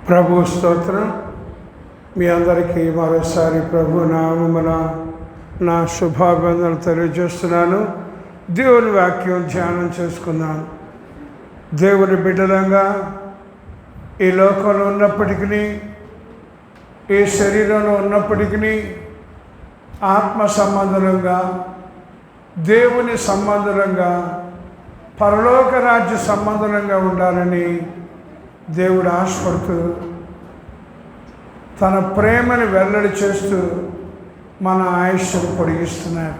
ప్రభు స్తోత్రం. మీ అందరికీ మరోసారి ప్రభు నామమున నా శుభాభివందనలు తెలియజేస్తున్నాను. దేవుని వాక్యం ధ్యానం చేసుకున్నాను. దేవుని బిడ్డలంగా ఈ లోకంలో ఉన్నప్పటికీ, ఈ శరీరంలో ఉన్నప్పటికీ ఆత్మ సంబంధంగా, దేవుని సంబంధంగా, పరలోక రాజ్య సంబంధంగా ఉండాలని దేవుడు ఆశపడుతూ తన ప్రేమని వెల్లడి చేస్తూ మన ఆయుష్ను పొడిగిస్తున్నారు.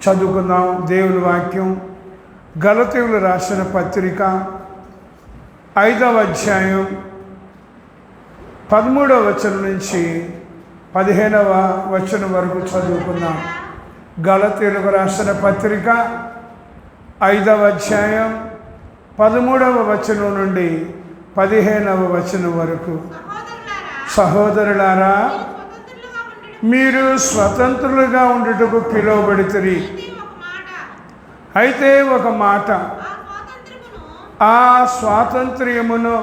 చదువుకుందాం దేవుని వాక్యం. గలతీయులు రాసిన పత్రిక 5వ అధ్యాయం 13వ వచనం నుంచి 15వ వచనం వరకు చదువుకుందాం. గలతీయులకు రాసిన పత్రిక 5వ అధ్యాయం 13వ వచనం నుండి 15వ వచనం వరకు. సహోదరులారా, మీరు స్వతంత్రులుగా ఉండుటకు పిలువబడితిరి. అయితే ఒక మాట, ఆ స్వాతంత్ర్యమును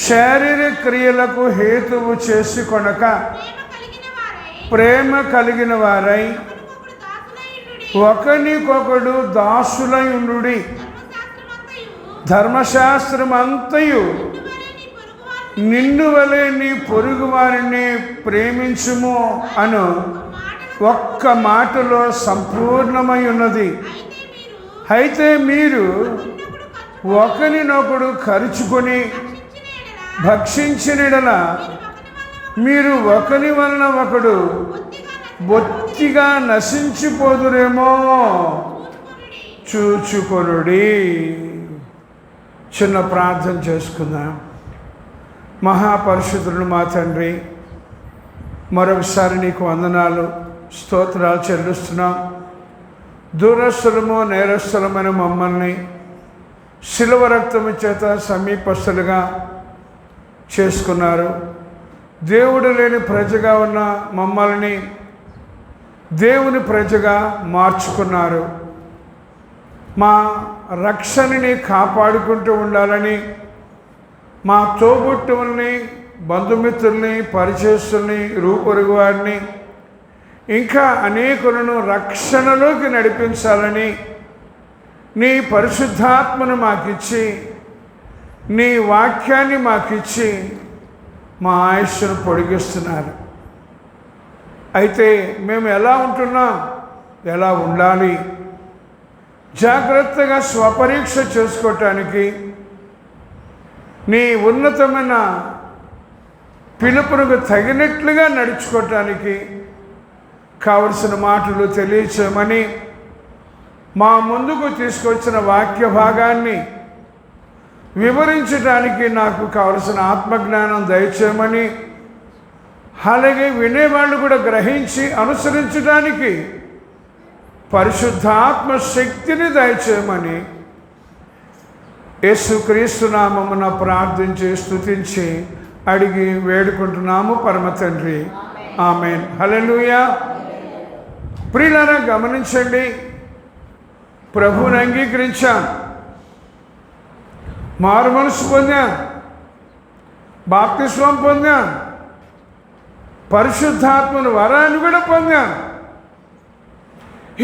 శారీరక క్రియలకు హేతువు చేసుకొనక ప్రేమ కలిగిన వారై ఒకనికొకడు దాసులై ఉండుడి. ధర్మశాస్త్రమంతయు నిన్ను వలె నీ పొరుగు వారిని ప్రేమించుము అను ఒక్క మాటలో సంపూర్ణమై ఉన్నది. అయితే మీరు ఒకరినొకడు ఖర్చుకొని భక్షించిన మీరు ఒకరి వలన ఒకడు బొత్తిగా నశించిపోదురేమో చూచుకొనుడి. చిన్న ప్రార్థన చేసుకుందాం. మహాపరిశుద్ధుడు మా తండ్రి, మరొకసారి నీకు వందనాలు, స్తోత్రాలు చెల్లిస్తున్నాం. దూరస్థులము నేరస్థులమైన మమ్మల్ని శిలువ రక్తము చేత సమీపస్తులుగా చేసుకున్నారు. దేవుడు లేని ప్రజగా ఉన్న మమ్మల్ని దేవుని ప్రజగా మార్చుకున్నారు. మా రక్షణని కాపాడుకుంటూ ఉండాలని మా తోబుట్టువుల్ని, బంధుమిత్రుల్ని, పరిచయస్తుల్ని, రూపొరుగు వారిని, ఇంకా అనేకులను రక్షణలోకి నడిపించాలని నీ పరిశుద్ధాత్మను మాకిచ్చి, నీ వాక్యాన్ని మాకిచ్చి మా ఆయుష్ను పొడిగిస్తున్నారు. అయితే మేము ఎలా ఉంటున్నాం, ఎలా ఉండాలి, జాగ్రత్తగా స్వపరీక్ష చేసుకోవటానికి, నీ ఉన్నతమైన పిలుపునకు తగినట్లుగా నడుచుకోవటానికి కావలసిన మాటలు తెలియచేయమని, మా ముందుకు తీసుకొచ్చిన వాక్య భాగాన్ని వివరించడానికి నాకు కావలసిన ఆత్మజ్ఞానం దయచేయమని, అలాగే వినేవాళ్ళు కూడా గ్రహించి అనుసరించడానికి పరిశుద్ధాత్మ శక్తిని దయచేయమని యేసుక్రీస్తు నామమున ప్రార్థించి స్తుతించి అడిగి వేడుకుంటున్నాము పరమ తండ్రి. ఆమేన్. హల్లెలూయా. ప్రియులారా, గమనించండి. ప్రభువుని అంగీకరించాను, మారు మనసు పొందాను, బాప్తిస్మం పొందాను, పరిశుద్ధాత్మను వరాన్ని కూడా పొందాను.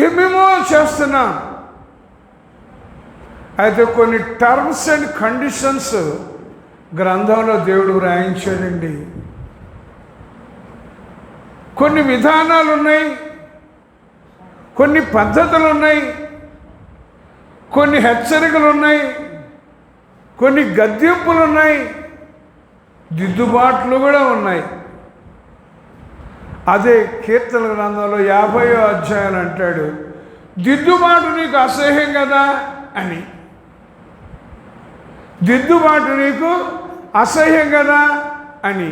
ఏమేమో చేస్తున్నాం. అయితే కొన్ని టర్మ్స్ అండ్ కండిషన్స్ గ్రంథంలో దేవుడు వ్రాయించాడండి. కొన్ని విధానాలు ఉన్నాయి, కొన్ని పద్ధతులు ఉన్నాయి, కొన్ని హెచ్చరికలు ఉన్నాయి, కొన్ని గద్దింపులు ఉన్నాయి, దిద్దుబాట్లు కూడా ఉన్నాయి. అదే కీర్తన గ్రంథంలో 50వ అధ్యాయం అంటాడు, దిద్దుబాటు నీకు అసహ్యం కదా అని. దిద్దుబాటు నీకు అసహ్యం కదా అని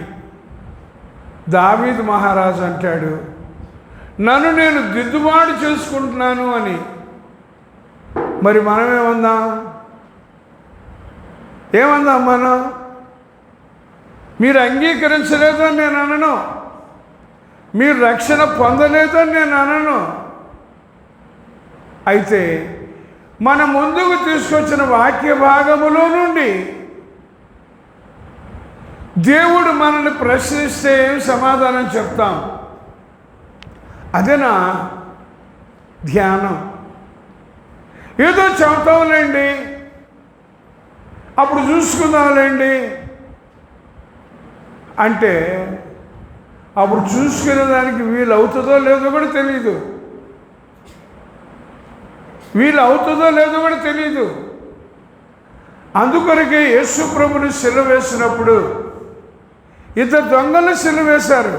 దావీదు మహారాజు అంటాడు, నన్ను నేను దిద్దుబాటు చేసుకుంటున్నాను అని. మరి మనం ఏమందాం? మనం మీరు అంగీకరించలేదు అని నేను అనను, మీరు రక్షణ పొందలేదు అని నేను అనను. అయితే మన ముందుకు తీసుకొచ్చిన వాక్య భాగములో నుండి దేవుడు మనల్ని ప్రశ్నిస్తే ఏం సమాధానం చెప్తాం? అదేనా ధ్యానం? ఏదో చెబుతాంలేండి, అప్పుడు చూసుకుందాంలేండి అంటే అప్పుడు చూసుకునే దానికి వీలు అవుతుందో లేదో కూడా తెలియదు. అందుకొరకే యేసు ప్రభుని సిలువ వేసినప్పుడు ఇద్దరు దొంగలు సిలువ వేశారు.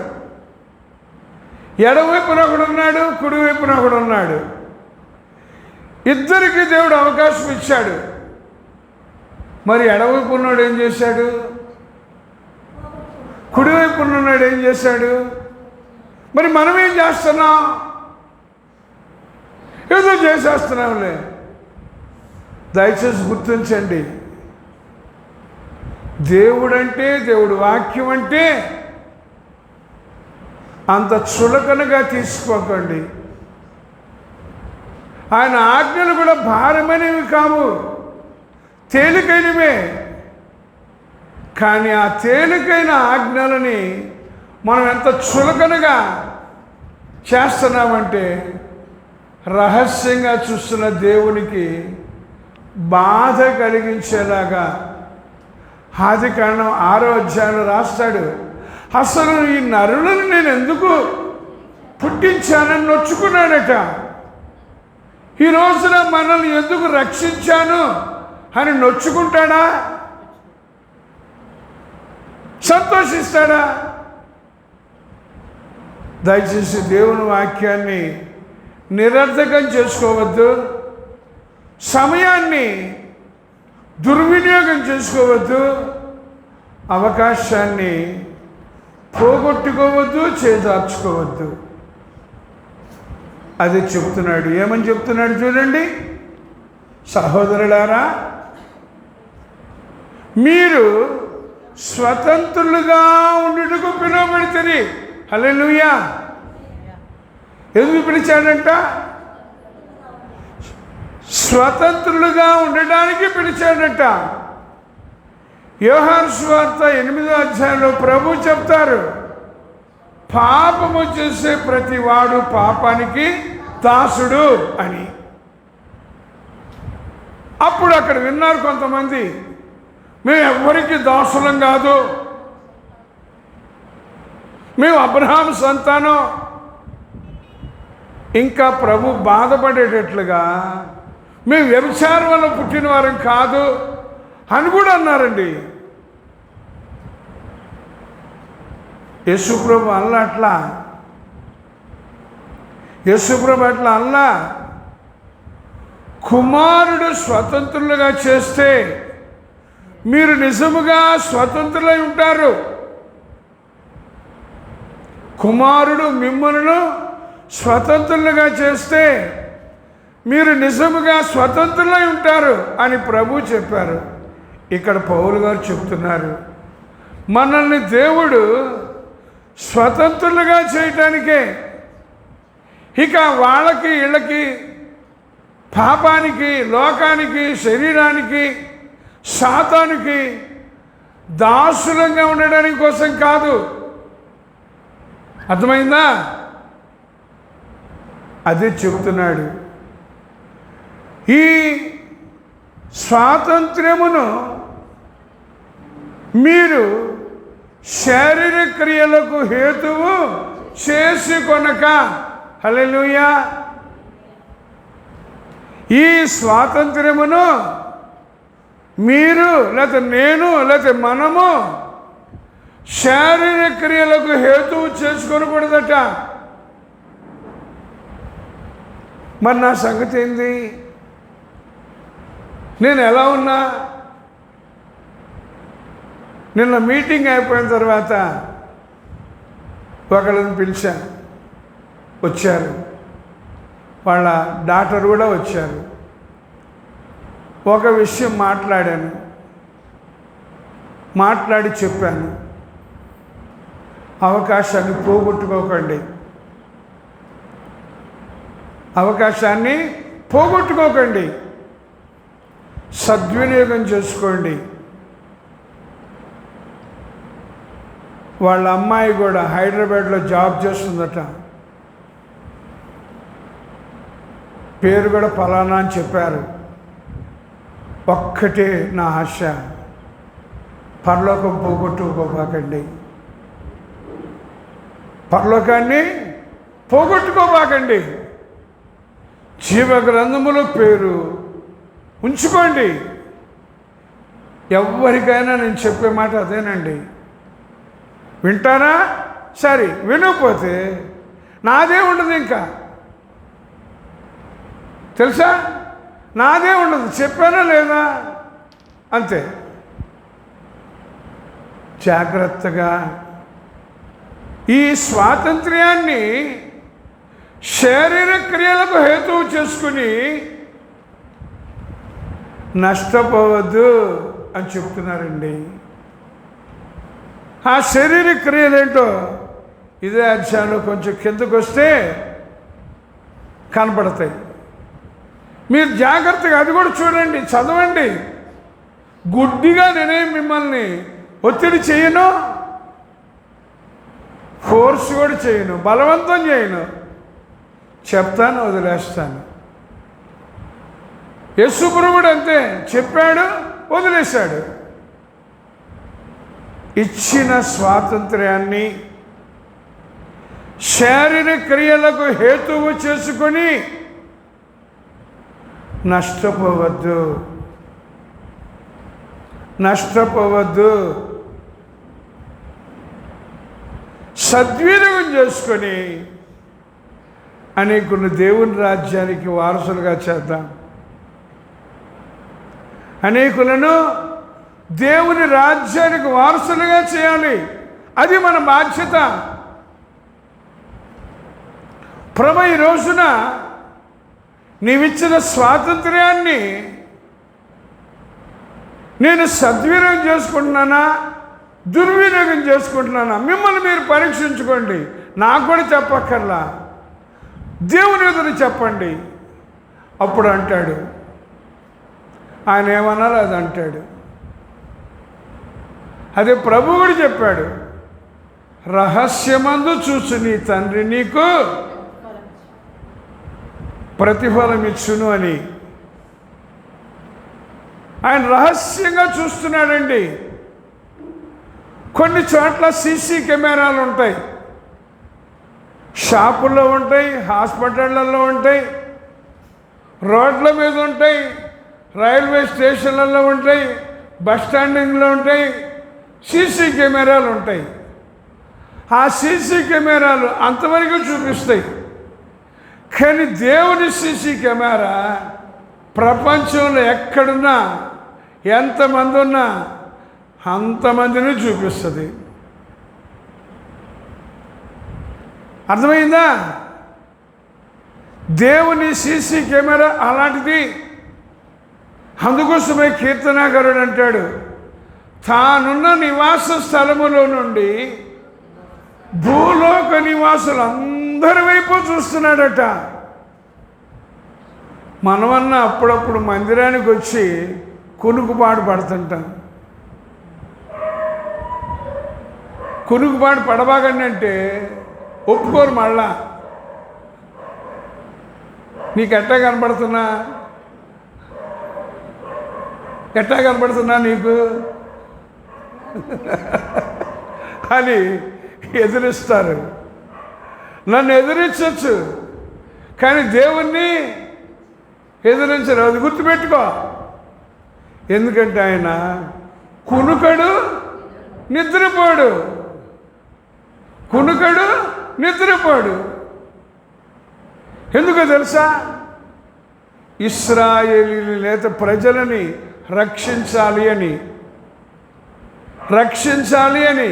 ఎడవైపున ఒకడున్నాడు, కుడివైపున ఒకడున్నాడు. ఇద్దరికి దేవుడు అవకాశం ఇచ్చాడు. మరి ఎడవైపు ఉన్నాడు ఏం చేశాడు? కుడివైపు ఉన్నాడు ఏం చేశాడు? మరి మనం ఏం చేస్తున్నాం? ఏదో చేసేస్తున్నాంలే. దయచేసి గుర్తించండి, దేవుడు వాక్యం అంటే అంత చులకనగా తీసుకోకండి. ఆయన ఆజ్ఞలు కూడా భారమైనవి కావు, తేలికైనవే. కానీ ఆ తేలికైన ఆజ్ఞలని మనం ఎంత చులకనగా చేస్తున్నామంటే రహస్యంగా చూస్తున్న దేవునికి బాధ కలిగించేలాగా ఆదికాండం 6వ అధ్యాయంలో రాస్తాడు. అసలు ఈ నరులను నేను ఎందుకు పుట్టించానని నొచ్చుకున్నాడట. ఈ రోజున మనల్ని ఎందుకు రక్షించాను అని నొచ్చుకుంటాడా? సంతోషిస్తాడా? దయచేసి దేవుని వాక్యాన్ని నిరర్ధకం చేసుకోవద్దు, సమయాన్ని దుర్వినియోగం చేసుకోవద్దు, అవకాశాన్ని పోగొట్టుకోవద్దు, చేజార్చుకోవద్దు. అది చెప్తున్నాడు. ఏమని చెప్తున్నాడు చూడండి, సహోదరులారా, మీరు స్వతంత్రులుగా ఉండుటకు పిలువబడితిరి. హల్లెలూయా. ఎందుకు పిలిచాడంట? స్వతంత్రులుగా ఉండడానికి పిలిచాడట. యోహాను సువార్త 8వ అధ్యాయంలో ప్రభు చెప్తారు, పాపము చేసే ప్రతి వాడు పాపానికి దాసుడు అని. అప్పుడు అక్కడ విన్నారు కొంతమంది, మేము ఎవ్వరికి దాసులం కాదు, మేము అబ్రహాము సంతానం. ఇంకా ప్రభు బాధపడేటట్లుగా మేము వ్యభిచారం వల్ల పుట్టిన వారం కాదు అని కూడా అన్నారండి. యేసుప్రభు అట్లా అల్లా కుమారుడు స్వతంత్రులుగా చేస్తే మీరు నిజముగా స్వతంత్రులై ఉంటారు. కుమారుడు మిమ్మల్ని స్వతంత్రులుగా చేస్తే మీరు నిజముగా స్వతంత్రులై ఉంటారు అని ప్రభు చెప్పారు. ఇక్కడ పౌలు గారు చెప్తున్నారు, మనల్ని దేవుడు స్వతంత్రులుగా చేయటానికే. ఇక వాళ్ళకి వీళ్ళకి, పాపానికి, లోకానికి, శరీరానికి, సాతానికి దాసులంగా ఉండడానికి కోసం కాదు. అర్థమైందా? అదే చెబుతున్నాడు. ఈ స్వాతంత్ర్యమును మీరు శారీరక క్రియలకు హేతువు చేసుకొనక. హల్లెలూయా. ఈ స్వాతంత్ర్యమును మీరు, లేకపోతే నేను, లేకపోతే మనము శారీరక క్రియలకు హేతువు చేసుకొనకూడదట. మరి నా సంగతి ఏంది? నేను ఎలా ఉన్నా? నిన్న మీటింగ్ అయిపోయిన తర్వాత ఒకళ్ళని పిలిచాను, వచ్చారు. వాళ్ళ డాక్టర్ కూడా వచ్చారు. ఒక విషయం మాట్లాడి చెప్పాను, అవకాశాన్ని పోగొట్టుకోకండి, అవకాశాన్ని పోగొట్టుకోకండి, సద్వినియోగం చేసుకోండి. వాళ్ళ అమ్మాయి కూడా హైదరాబాద్లో జాబ్ చేస్తుందట. పేరు కూడా ఫలానా అని చెప్పారు. ఒక్కటే నా ఆశ, పరలోకం పోగొట్టుకోబాకండి, పరలోకాన్ని పోగొట్టుకోబాకండి, జీవ గ్రంథములో పేరు ఉంచుకోండి. ఎవరికైనా నేను చెప్పే మాట అదేనండి. వింటారా? సరే, వినకపోతే నాదే ఉండదు, ఇంకా తెలుసా, నాదే ఉండదు. చెప్పానా లేదా? అంతే. జాగ్రత్తగా ఈ స్వాతంత్ర్యాన్ని శారీరక క్రియలకు హేతువు చేసుకుని నష్టపోవద్దు అని చెప్తున్నారండి. ఆ శారీరక క్రియలేంటో ఇదే అధ్యాయంలో కొంచెం కిందకు వస్తే కనపడతాయి. మీరు జాగ్రత్తగా అది కూడా చూడండి, చదవండి. గుడ్డిగా నేనే మిమ్మల్ని ఒత్తిడి చేయను, ఫోర్స్ కూడా చేయను, బలవంతం చేయను, చెప్తాను, వదిలేస్తాను. యేసు ప్రభువు అంతే, చెప్పాడు, వదిలేశాడు. ఇచ్చిన స్వాతంత్ర్యాన్ని శారీరక క్రియలకు హేతువు చేసుకొని నష్టపోవద్దు, నష్టపోవద్దు. సద్వినియోగం చేసుకొని అనేకులను దేవుని రాజ్యానికి వారసులుగా చేద్దాం. అనేకులను దేవుని రాజ్యానికి వారసులుగా చేయాలి. అది మన బాధ్యత. ప్రభు ఈ రోజున నీవిచ్చిన స్వాతంత్ర్యాన్ని నేను సద్వినియోగం చేసుకుంటున్నానా, దుర్వినియోగం చేసుకుంటున్నానా? మిమ్మల్ని మీరు పరీక్షించుకోండి. నాకు కూడా చెప్పక్కర్లా, దేవుని ఎదురు చెప్పండి. అప్పుడు అంటాడు, ఆయన ఏమన్నారో అది అంటాడు. అదే ప్రభు కూడా చెప్పాడు, రహస్యమందు చూసు నీ తండ్రి నీకు ప్రతిఫలం ఇచ్చును అని. ఆయన రహస్యంగా చూస్తున్నాడండి. కొన్ని చోట్ల సీసీ కెమెరాలు ఉంటాయి, షాపుల్లో ఉంటాయి, హాస్పిటళ్ళల్లో ఉంటాయి, రోడ్ల మీద ఉంటాయి, రైల్వే స్టేషన్లలో ఉంటాయి, బస్ స్టాండింగ్లో ఉంటాయి, సీసీ కెమెరాలు ఉంటాయి. ఆ సీసీ కెమెరాలు అంతవరకు చూపిస్తాయి. కానీ దేవుని సీసీ కెమెరా ప్రపంచంలో ఎక్కడున్నా, ఎంతమంది ఉన్నా అంతమందిని చూపిస్తుంది. అర్థమైందా? దేవుని సీసీ కెమెరా అలాంటిది. అందుకోసమే కీర్తనాకారుడు అంటాడు, తానున్న నివాస స్థలములో నుండి భూలోక నివాసులు అందరి వైపు చూస్తున్నాడట. మనమన్నా అప్పుడప్పుడు మందిరానికి వచ్చి కునుకుపాటు పడుతుంటాం. కునుకుపాటు పడబాగండి అంటే ఒప్పుకోరు. మళ్ళా నీకు ఎట్టా కనపడుతున్నా, ఎట్టా కనపడుతున్నా నీకు అని ఎదిరిస్తారు. నన్ను ఎదిరించవచ్చు, కానీ దేవుణ్ణి ఎదిరించరు. అది గుర్తుపెట్టుకో. ఎందుకంటే ఆయన కునుకడు, నిద్రపోడు. కునుకడు, నిద్రపోడు. ఎందుకో తెలుసా? ఇశ్రాయేలీయుల లేదా ప్రజలని రక్షించాలి అని, రక్షించాలి అని.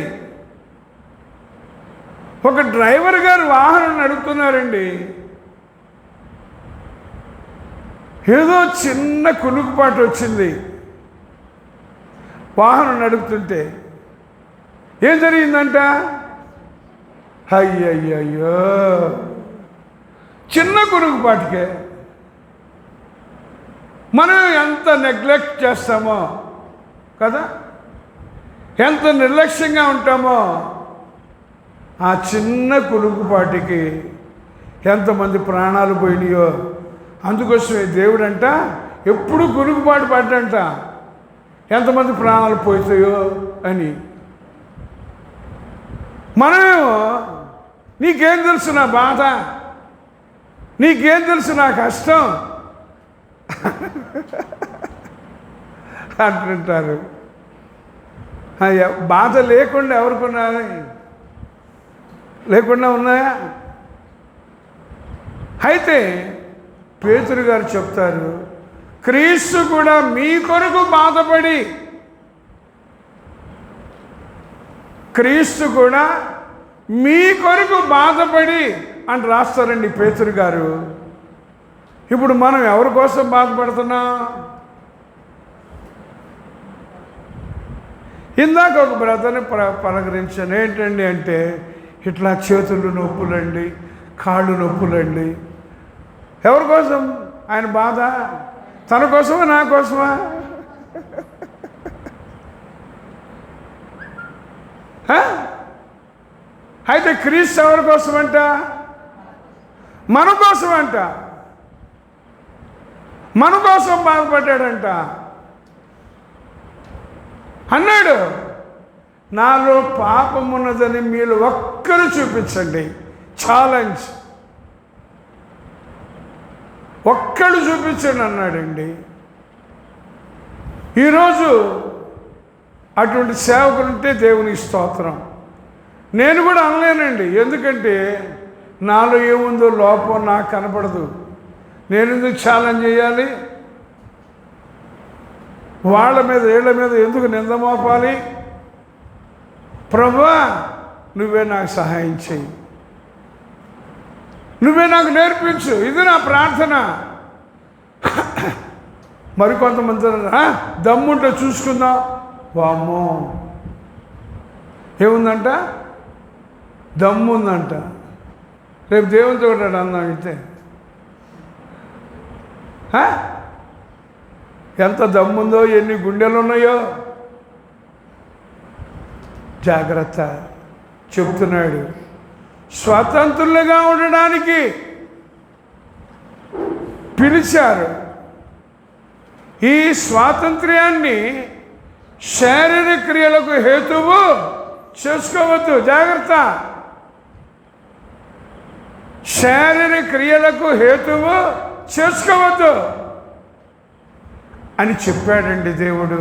ఒక డ్రైవర్ గారు వాహనం నడుపుతున్నారండి. ఏదో చిన్న కునుకుపాటు వచ్చింది వాహనం నడుపుతుంటే. ఏం జరిగిందంట? అయ్యయ్యో, చిన్న కునుకుపాటుకే మనం ఎంత నెగ్లెక్ట్ చేస్తామో కదా, ఎంత నిర్లక్ష్యంగా ఉంటామో ఆ చిన్న కులుకుపాటికి ఎంతమంది ప్రాణాలు పోయినాయో. అందుకోసమే దేవుడంట ఎప్పుడు కులుకుపాటు పడ్డంట ఎంతమంది ప్రాణాలు పోతాయో అని. మనమేమో నీకేం తెలుసు నా బాధ, నీకేం తెలుసు నా కష్టం అంటుంటారు. బాధ లేకుండా ఎవరికున్నది? లేకుండా ఉన్నాయా? అయితే పేతురు గారు చెప్తారు, క్రీస్తు కూడా మీ కొరకు బాధపడి, క్రీస్తు కూడా మీ కొరకు బాధపడి అని రాస్తారండి పేతురు గారు. ఇప్పుడు మనం ఎవరి కోసం బాధపడుతున్నాం? ఇందాక ఒక బ్రదర్ని పలకరించాను. ఏంటండి అంటే, ఇట్లా చేతులు నొప్పులండి, కాళ్ళు నొప్పులండి. ఎవరి కోసం ఆయన బాధ? తన కోసమా నా కోసమా? అయితే క్రీస్తు ఎవరి కోసం అంట? మన కోసం అంట. మన కోసం బాధపడ్డాడంట. అన్నాడు, నాలో పాపం ఉన్నదని మీరు ఒక్కరు చూపించండి. ఛాలెంజ్, ఒక్కడు చూపించండి అన్నాడండి. ఈరోజు అటువంటి సేవకులుంటే దేవునికి స్తోత్రం. నేను కూడా అనలేనండి, ఎందుకంటే నాలో ఏముందో లోపం నాకు కనపడదు. నేను ఎందుకు ఛాలెంజ్ చేయాలి? వాళ్ళ మీద వీళ్ళ మీద ఎందుకు నింద మోపాలి? ప్రభువా, నువ్వే నాకు సహాయం చెయ్యి, నువ్వే నాకు నేర్పించు. ఇది నా ప్రార్థన. మరికొంతమంది దమ్ముంటే చూసుకుందాం. వామ్మో, ఏముందంట? దమ్ముందంట. రేపు దేవునితో ఉంటాడు అందాం. అయితే ఎంత దమ్ముందో, ఎన్ని గుండెలు ఉన్నాయో. జాగ్రత్త చెప్తున్నాడు. స్వతంత్రులుగా ఉండడానికి పిలిచారు. ఈ స్వాతంత్ర్యాన్ని శారీరక క్రియలకు హేతువు చేసుకోవద్దు. జాగ్రత్త. శారీరక క్రియలకు హేతువు చేసుకోవద్దు అని చెప్పాడండి దేవుడు.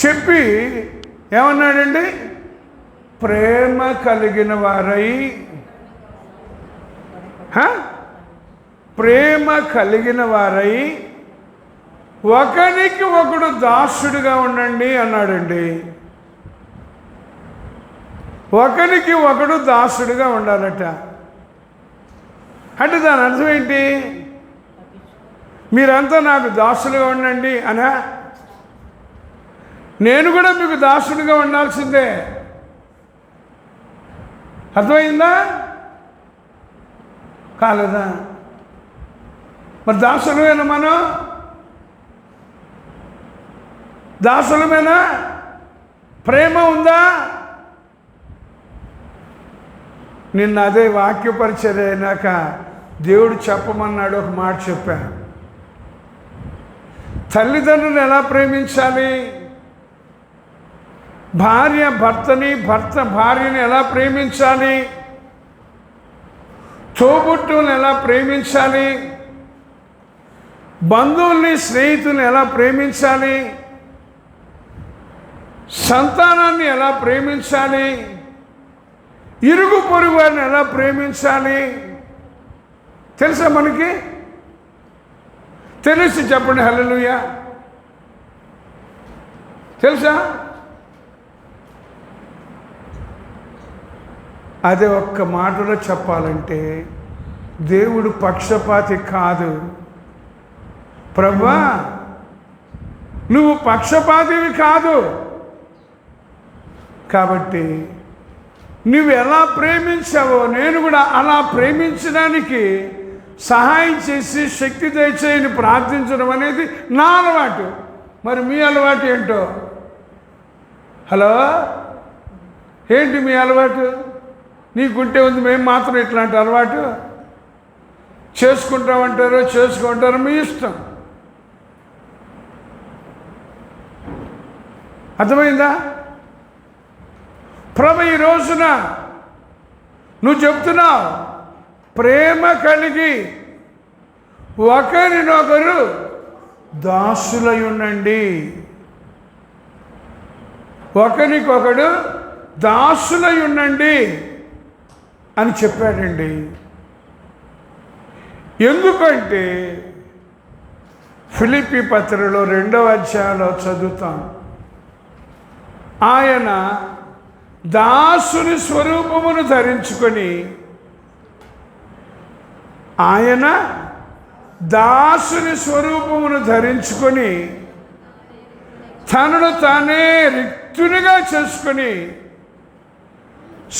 చెప్పి ఏమన్నాడండి? ప్రేమ కలిగిన వారై, ప్రేమ కలిగిన వారై ఒకరికి ఒకడు దాసుడిగా ఉండండి అన్నాడండి. ఒకరికి ఒకడు దాసుడిగా ఉండాలట. అంటే దాని అర్థం ఏంటి? మీరంతా నాకు దాసులుగా ఉండండి అనా? నేను కూడా మీకు దాసుడిగా ఉండాల్సిందే. అర్థమైందా? కాలేదా? మరి దాసులమేనా? మనం దాసులమేనా? ప్రేమ ఉందా? నిన్న అదే వాక్యపరిచర్య అయినాక దేవుడు చెప్పమన్నాడు. ఒక మాట చెప్పాను. తల్లిదండ్రులను ఎలా ప్రేమించాలి, భార్య భర్తని, భర్త భార్యని ఎలా ప్రేమించాలి, తోబుట్టువులను ఎలా ప్రేమించాలి, బంధువుల్ని స్నేహితుల్ని ఎలా ప్రేమించాలి, సంతానాన్ని ఎలా ప్రేమించాలి, ఇరుగు పొరుగు వారిని ఎలా ప్రేమించాలి తెలుసా మనకి? తెలిసి చెప్పండి హల్లెలూయా. తెలుసా? అదే ఒక్క మాటలో చెప్పాలంటే దేవుడు పక్షపాతి కాదు. ప్రభువా, నువ్వు పక్షపాతివి కాదు. కాబట్టి నువ్వు ఎలా ప్రేమించావో నేను కూడా అలా ప్రేమించడానికి సహాయం చేసి శక్తి దయచేయని ప్రార్థించడం అనేది నా అలవాటు. మరి మీ అలవాటు ఏంటో? హలో, ఏంటి మీ అలవాటు? నీకుంటే ఉంది, మేము మాత్రం ఇట్లాంటి అలవాటు చేసుకుంటారో మీ ఇష్టం. అర్థమైందా? ప్రభు ఈ రోజున నువ్వు చెప్తున్నావు, ప్రేమ కలిగి ఒకరినొకరు దాసులై ఉండండి. ఒకరికొకడు దాసులై ఉండండి అని చెప్పాడండి. ఎందుకంటే ఫిలిప్పీ పత్రికలో 2వ అధ్యాయంలో చదువుతాం, ఆయన దాసుని స్వరూపమును ధరించుకొని తనను తానే రిక్తునిగా చేసుకొని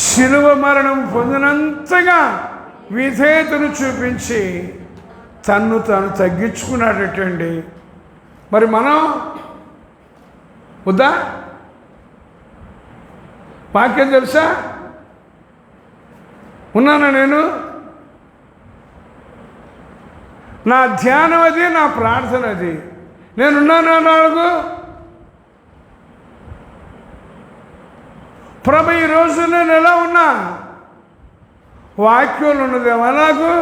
శిలువ మరణం పొందినంతగా విధేయతను చూపించి తన్ను తాను తగ్గించుకున్నాడటండి. మరి మనం వద్దా? వాక్యం తెలుసా? ఉన్నానా నేను? నా ధ్యానం అది, నా ప్రార్థన అది. నేనున్నానా? నాలుగు ప్రభు ఈ రోజు నేను ఎలా ఉన్నా? వాక్యంలో ఉన్నదేమో ఎలాగో,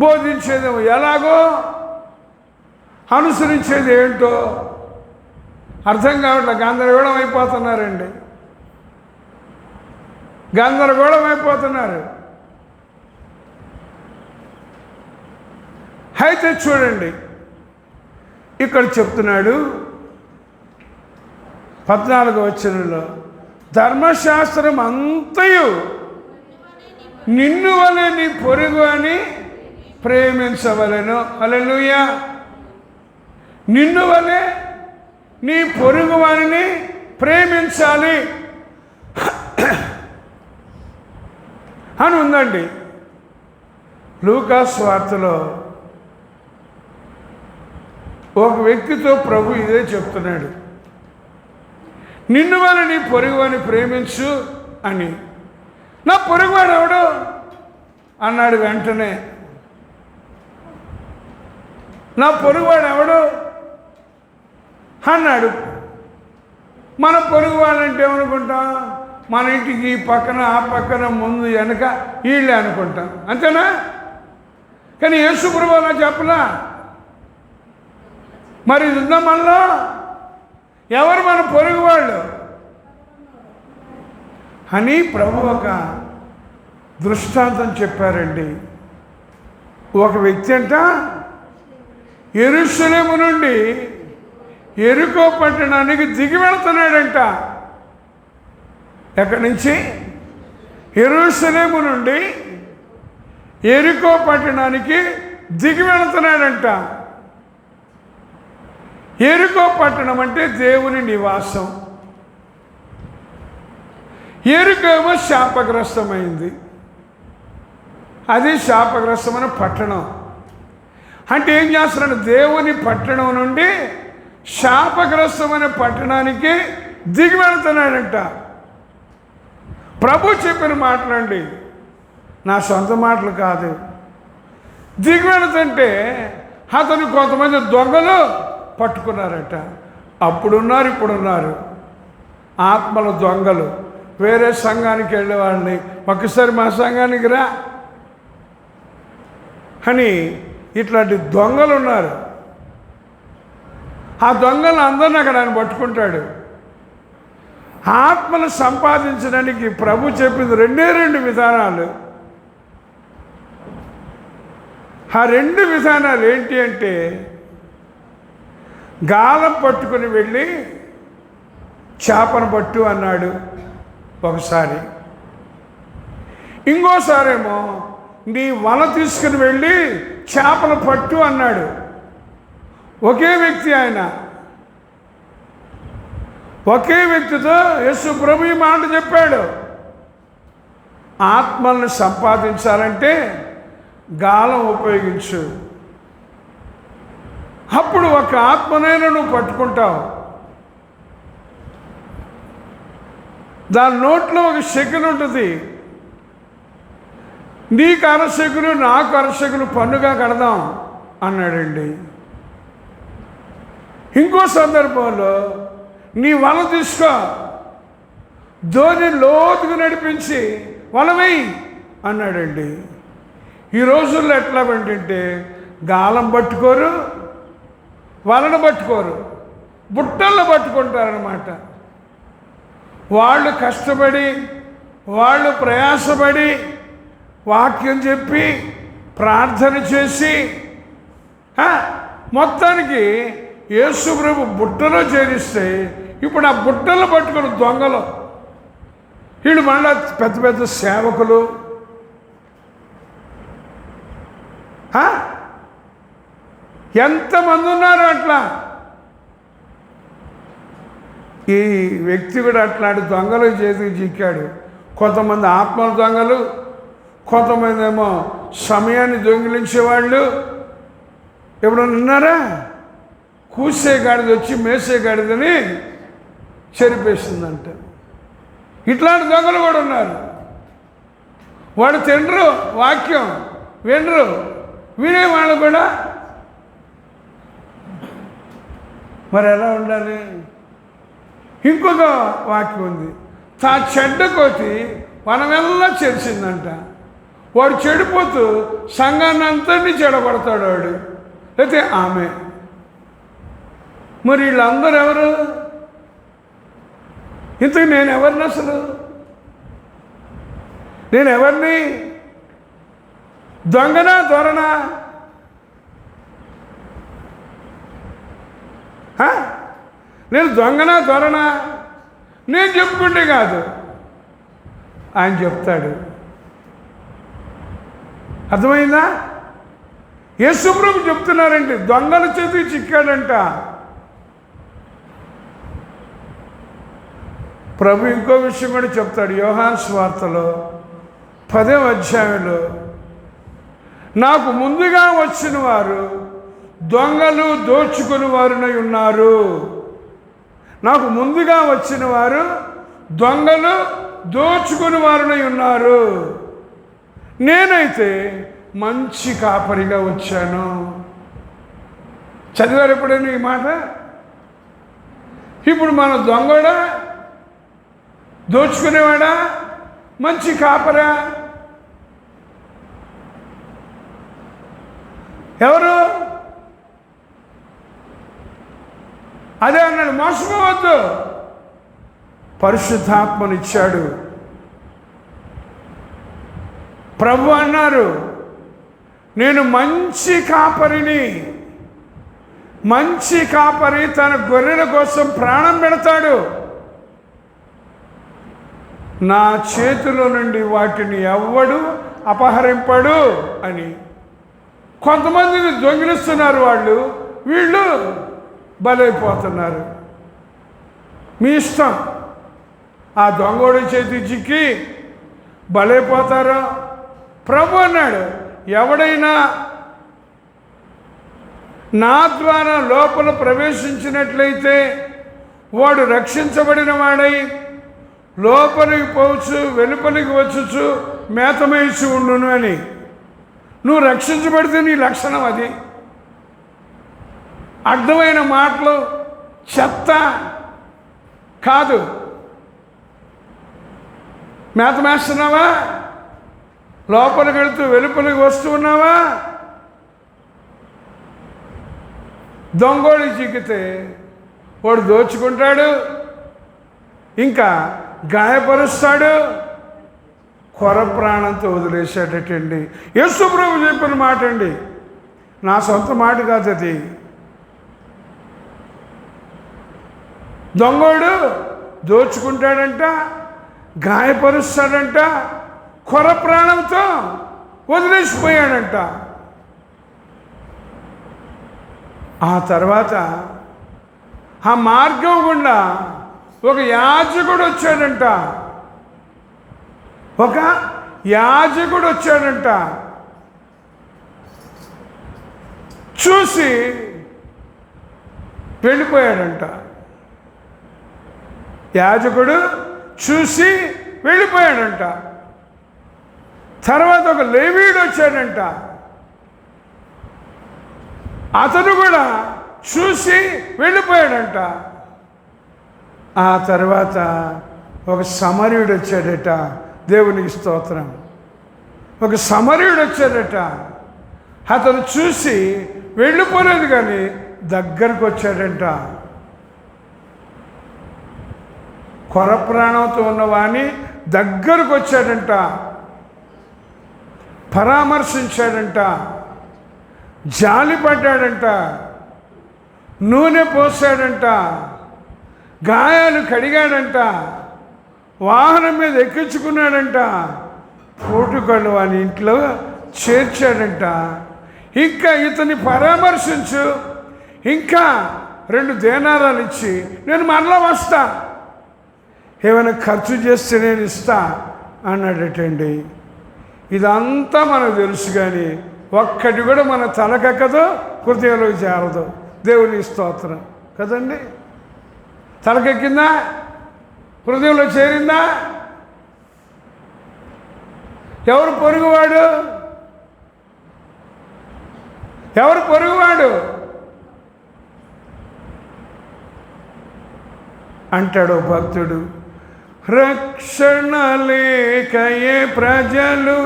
బోధించేదేమో ఎలాగో, అనుసరించేది ఏంటో అర్థం కావట్లే. గందరగోళం అయిపోతున్నారండి, గందరగోళం అయిపోతున్నారు. అయితే చూడండి, ఇక్కడ చెప్తున్నాడు 14వ వచనంలో, ధర్మశాస్త్రం అంతయు నిన్ను వలె నీ పొరుగు అని ప్రేమించవలెను. హల్లెలూయా. నిన్ను వలె నీ పొరుగు వారిని ప్రేమించాలి అని ఉందండి. లూకా సువార్తలో ఒక వ్యక్తితో ప్రభు ఇదే చెప్తున్నాడు, నిన్ను వల్ల నీ పొరుగువాడిని ప్రేమించు అని. నా పొరుగువాడు ఎవడు అన్నాడు. వెంటనే నా పొరుగువాడు ఎవడు అన్నాడు. మన పొరుగువాడంటే ఏమనుకుంటాం? మన ఇంటికి ఈ పక్కన, ఆ పక్కన, ముందు వెనక వీళ్ళే అనుకుంటాం, అంతేనా? కానీ యేసు ప్రభువు అలా చెప్పలా. మరి ఉందా మనలో? ఎవరు మన పొరుగు వాళ్ళు అని ప్రభు ఒక దృష్టాంతం చెప్పారండి. ఒక వ్యక్తి అంట యెరూషలేము నుండి యెరికో పట్టణానికి దిగి వెళుతున్నాడంట. ఎక్కడి నుంచి? యెరూషలేము నుండి యెరికో పట్టణానికి దిగి వెళుతున్నాడంట. యెరికో పట్టణం అంటే దేవుని నివాసం. యెరికో ఏమో శాపగ్రస్తమైంది. అది శాపగ్రస్తమైన పట్టణం. అంటే ఏం చేస్తున్నాడు? దేవుని పట్టణం నుండి శాపగ్రస్తమైన పట్టణానికి దిగి వెళుతున్నాడంట. ప్రభు చెప్పిన మాటలండి, నా సొంత మాటలు కాదు. దిగి వెళుతుంటే అతను కొంతమంది దొంగలు పట్టుకున్నారట. అప్పుడున్నారు, ఇప్పుడున్నారు. ఆత్మల దొంగలు వేరే సంఘానికి వెళ్ళేవాడిని, ఒక్కసారి మా సంఘానికి రా అని ఇట్లాంటి దొంగలు ఉన్నారు. ఆ దొంగలు అందరిని అక్కడ ఆయన పట్టుకుంటాడు. ఆత్మను సంపాదించడానికి ప్రభు చెప్పింది 2 విధానాలు. ఆ 2 విధానాలు ఏంటి అంటే, గాలం పట్టుకుని వెళ్ళి చేపను పట్టు అన్నాడు ఒకసారి. ఇంకోసారేమో నీ వల తీసుకుని వెళ్ళి చేపలు పట్టు అన్నాడు. ఒకే వ్యక్తి ఆయన. ఒకే వ్యక్తితో యేసు ప్రభు ఈ మాట చెప్పాడు. ఆత్మల్ని సంపాదించాలంటే గాలం ఉపయోగించు, అప్పుడు ఒక ఆత్మనైనా నువ్వు పట్టుకుంటావు. దాని నోట్లో ఒక షెకెల్ ఉంటుంది. నీకు అరశకులు నాకు అరశకులు పన్నుగా కడదాం అన్నాడండి. ఇంకో సందర్భంలో నీ వల తీసుకో, ధోని లోతుకు నడిపించి వల వేయి అన్నాడండి. ఈ రోజుల్లో ఎట్లా అంటే గాలం పట్టుకోరు, వలను పట్టుకోరు, బుట్టల్లో పట్టుకుంటారనమాట. వాళ్ళు కష్టపడి, వాళ్ళు ప్రయాసపడి, వాక్యం చెప్పి, ప్రార్థన చేసి మొత్తానికి యేసు ప్రభు బుట్టలో చేరిస్తే ఇప్పుడు ఆ బుట్టలు పట్టుకుని దొంగలు వీళ్ళు మళ్ళా పెద్ద పెద్ద సేవకులు. ఎంతమంది ఉన్నారు అట్లా. ఈ వ్యక్తి కూడా అట్లాంటి దొంగలు చేతికి చిక్కాడు. కొంతమంది ఆత్మల దొంగలు, కొంతమంది ఏమో సమయాన్ని దొంగిలించేవాళ్ళు. ఎప్పుడన్నా ఉన్నారా? కూసే గాడిద వచ్చి మేసే గాడిదని చెరిపేసిందంట. ఇట్లాంటి దొంగలు కూడా ఉన్నారు. వాడు తినరు, వాక్యం వినరు, వినేవాళ్ళు కూడా. మరి ఎలా ఉండాలి? ఇంకొక వాక్యం ఉంది. తా చెడ్డ కోతి వనమెల్లా చెరిసిందంట. వాడు చెడిపోతూ సంఘాన్ని అంతటినీ చెడగొడతాడు వాడు, అయితే ఆమె. మరి వీళ్ళందరూ ఎవరు? ఇంతకు నేను ఎవరిని? అసలు నేను ఎవరిని? దొంగనా దొరనా? నేను దొంగనా దొరనా? నేను చెప్పుకుంటే కాదు, ఆయన చెప్తాడు. అర్థమైందా? యేసు ప్రభు చెప్తున్నారండి, దొంగల చేతికి చిక్కాడంట. ప్రభు ఇంకో విషయం కూడా చెప్తాడు యోహాను సువార్తలో 10వ అధ్యాయంలో. నాకు ముందుగా వచ్చిన వారు దొంగలు దోచుకుని వారునై ఉన్నారు. నాకు ముందుగా వచ్చిన వారు దొంగలు దోచుకుని వారునై ఉన్నారు. నేనైతే మంచి కాపరిగా వచ్చాను. చదివారు ఎప్పుడైనా ఈ మాట? ఇప్పుడు మన దొంగడా, దోచుకునేవాడా, మంచి కాపరా? ఎవరు? అదే అన్నాడు, మోసపోవద్దు. పరిశుద్ధాత్మనిచ్చాడు ప్రభు. అన్నారు, నేను మంచి కాపరిని. మంచి కాపరి తన గొర్రెల కోసం ప్రాణం పెడతాడు. నా చేతిలో నుండి వాటిని ఎవ్వడు అపహరింపడు అని. కొంతమందిని దొంగిలిస్తున్నారు వాళ్ళు, వీళ్ళు బలైపోతున్నారు. మీ ఇష్టం. ఆ దొంగోడి చేతి చిక్కి బలైపోతారో. ప్రభు అన్నాడు, ఎవడైనా నా ద్వారా లోపల ప్రవేశించినట్లయితే వాడు రక్షించబడిన వాడై లోపలికి పోవచ్చు, వెలుపలికి వచ్చుచు మేతమేసి ఉండును అని. నువ్వు రక్షించబడితే నీ లక్షణం అది. అర్థమైన మాటలు చెత్త కాదు. మేతమేస్తున్నావా? లోపలికి వెళుతూ వెలుపలికి వస్తూ ఉన్నావా? దొంగోడి చిక్కితే వాడు దోచుకుంటాడు, ఇంకా గాయపరుస్తాడు, కొర ప్రాణంతో వదిలేసేటట్టండి. యేసు ప్రభు చెప్పిన మాట అండి, నా సొంత మాట కాదు అది. దొంగోడు దోచుకుంటాడంట, గాయపరుస్తాడంట, కొర ప్రాణంతో వదిలేసిపోయాడంట. ఆ తర్వాత ఆ మార్గం గుండా ఒక యాజకుడు వచ్చాడంట. ఒక యాజకుడు వచ్చాడంట. చూసి వెళ్ళిపోయాడంట. యాజకుడు చూసి వెళ్ళిపోయాడంట. తర్వాత ఒక లేవీయుడు వచ్చాడంట, అతను కూడా చూసి వెళ్ళిపోయాడంట. ఆ తర్వాత ఒక సమరయుడు వచ్చాడట. దేవునికి స్తోత్రం. ఒక సమరయుడు వచ్చాడట. అతను చూసి వెళ్ళిపోలేదు, కానీ దగ్గరకు వచ్చాడంట. కొర ప్రాణంతో ఉన్నవాని దగ్గరకు వచ్చాడంట, పరామర్శించాడంట, జాలి పడ్డాడంట, నూనె పోసాడంట, గాయాలు కడిగాడంట, వాహనం మీద ఎక్కించుకున్నాడంట, పోటుకళ్ళు వాని ఇంట్లో చేర్చాడంట. ఇంకా ఇతన్ని పరామర్శించు, ఇంకా 2 దేనారాలు ఇచ్చి నేను మరలా వస్తా, ఏమైనా ఖర్చు చేస్తే నేను ఇస్తా అన్నాడటండి. ఇదంతా మనకు తెలుసు, కానీ ఒక్కటి కూడా మన తలకెక్కదో, హృదయంలోకి చేరదు. దేవుని స్తోత్రం కదండి. తలకెక్కిందా? హృదయంలో చేరిందా? ఎవరు పొరుగువాడు? ఎవరు పొరుగువాడు అంటాడు భక్తుడు. రక్షణ లేకయే ప్రజలు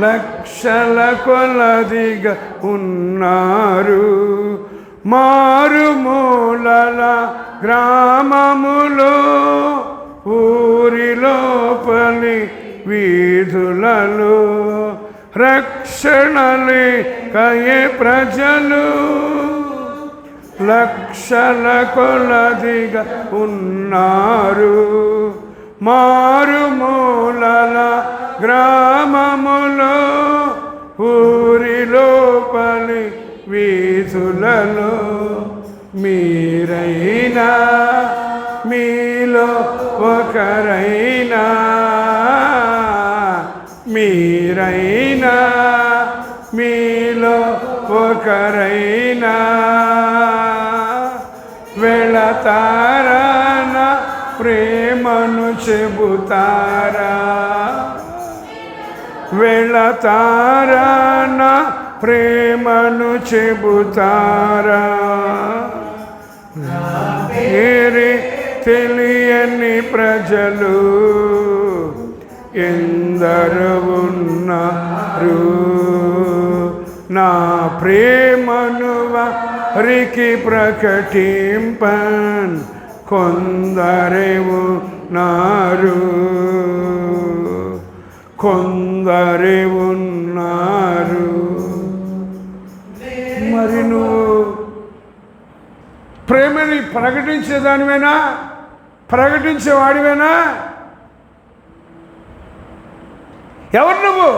లక్షల కొలదిగా ఉన్నారు, మారుమూలల గ్రామములో, ఊరిలోపలి వీధులలో. రక్షణ లేకయే ప్రజలు లక్షల కొలదిగా ఉన్నారు, మారుమూలల గ్రామములో, ఊరిలోపలి వీధులలో. మీరైనా మీలో ఒకరైనా, మీరైనా మీలో ఒకరైనా వెళతారా, నా ప్రేమను చెబుతారా? వెళతారా, నా ప్రేమను చెబుతారా? పేరే తెలియని ప్రజలు ఎందరు ఉన్నారు, నా ప్రేమను వారికి ప్రకటింపన్ కొందరే ఉన్నారు, కొందరే ఉన్నారు. మరి నువ్వు ప్రేమని ప్రకటించేదానివేనా? ప్రకటించేవాడివేనా? ఎవరు నువ్వు?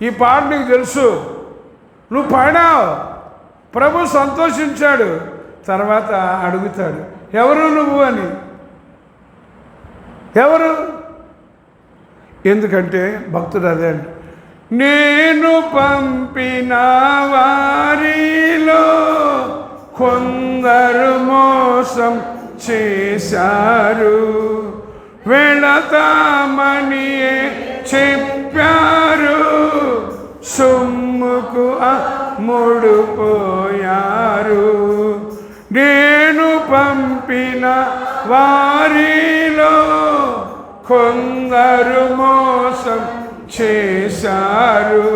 ఈ పాట నీకు తెలుసు, నువ్వు పాడావు, ప్రభు సంతోషించాడు. తర్వాత అడుగుతాడు, ఎవరు నువ్వు అని. ఎవరు? ఎందుకంటే భక్తుడు అదే అండి, నేను పంపిన వారిలో కొందరు మోసం చేశారు, వెళతామనియే చెప్పారు, సొమ్ముకు అమ్ముడుపోయారు. నేను పంపిన వారిలో కొందరు మోసం చేశారు,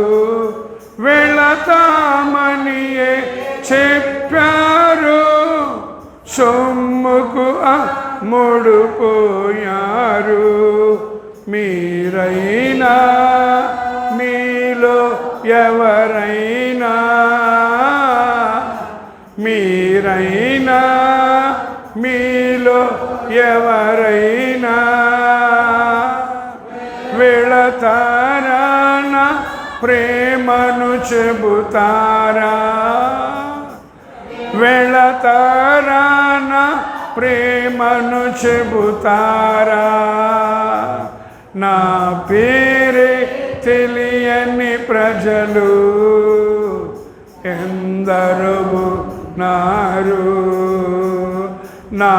వెళతామనియే చెప్పారు, సొమ్ముకు అమ్ముడుపోయారు. మీరైనా మీలో ఎవరైనా, మీరైనా మీలో ఎవరైనా వెళతారా, నా ప్రేమను చెబుతారా? వెళతారా, నా ప్రేమను చెబుతారా? నా పేరే తెలియని ప్రజలు ఎందరు ఉన్నారు, నా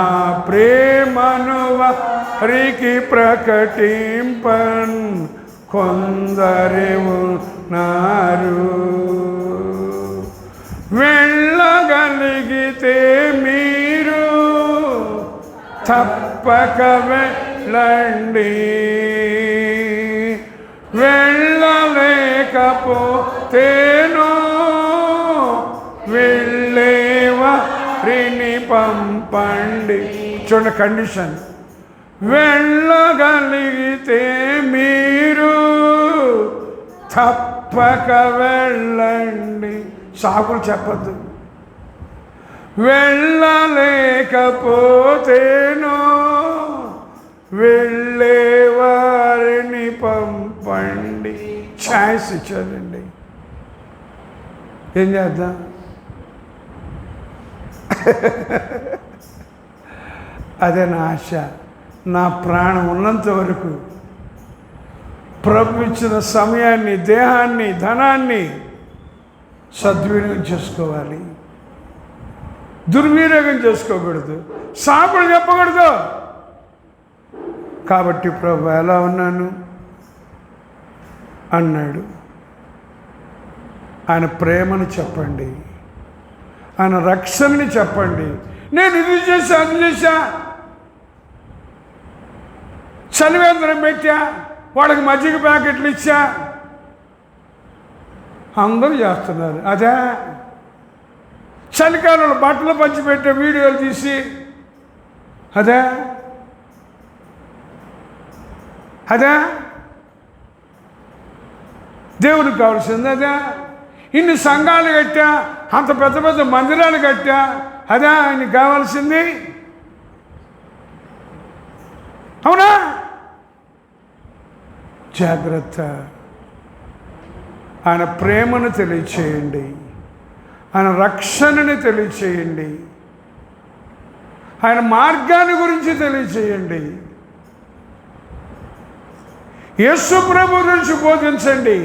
ప్రేమను వారికి ప్రకటింపన్ కొందరే ఉన్నారు. వెళ్ళగలిగితే మీరు తప్పక వెళ్ళండి, వెళ్ళలేకపోతేనో వెళ్ళేవారిని పంపండి. చూడండి కండిషన్, వెళ్ళగలిగితే మీరు తప్పక వెళ్ళండి. సాకులు చెప్పద్దు. వెళ్ళలేకపోతేనో వెళ్ళేవారిని పంపండి. ఛాయిస్ ఇచ్చారండి. ఏం చేద్దాం? అదే నా ఆశ. నా ప్రాణం ఉన్నంత వరకు ప్రభు ఇచ్చిన సమయాన్ని, దేహాన్ని, ధనాన్ని సద్వినియోగం చేసుకోవాలి. దుర్వినియోగం చేసుకోకూడదు, సాకులు చెప్పకూడదు. కాబట్టి ప్రభు ఎలా ఉన్నాను అన్నాడు. ఆయన ప్రేమను చెప్పండి, ఆయన రక్షణని చెప్పండి. నేను ఇది చేశా, అది చేశా, చలివేంద్రం పెట్టా, వాడికి మజ్జిగ ప్యాకెట్లు ఇచ్చా, అందరూ చేస్తున్నారు. అదే చలికాలంలో బట్టలు పంచిపెట్టే వీడియోలు తీసి అదే అదే దేవుడికి కావాల్సింది అదే. ఇన్ని సంఘాలు కట్టా, అంత పెద్ద పెద్ద మందిరాలు కట్టా, అదే ఆయనకి కావాల్సింది. అవునా? జాగ్రత్త. ఆయన ప్రేమను తెలియచేయండి, ఆయన రక్షణని తెలియచేయండి, ఆయన మార్గాన్ని గురించి తెలియచేయండి, యేసు ప్రభు గురించి బోధించండి.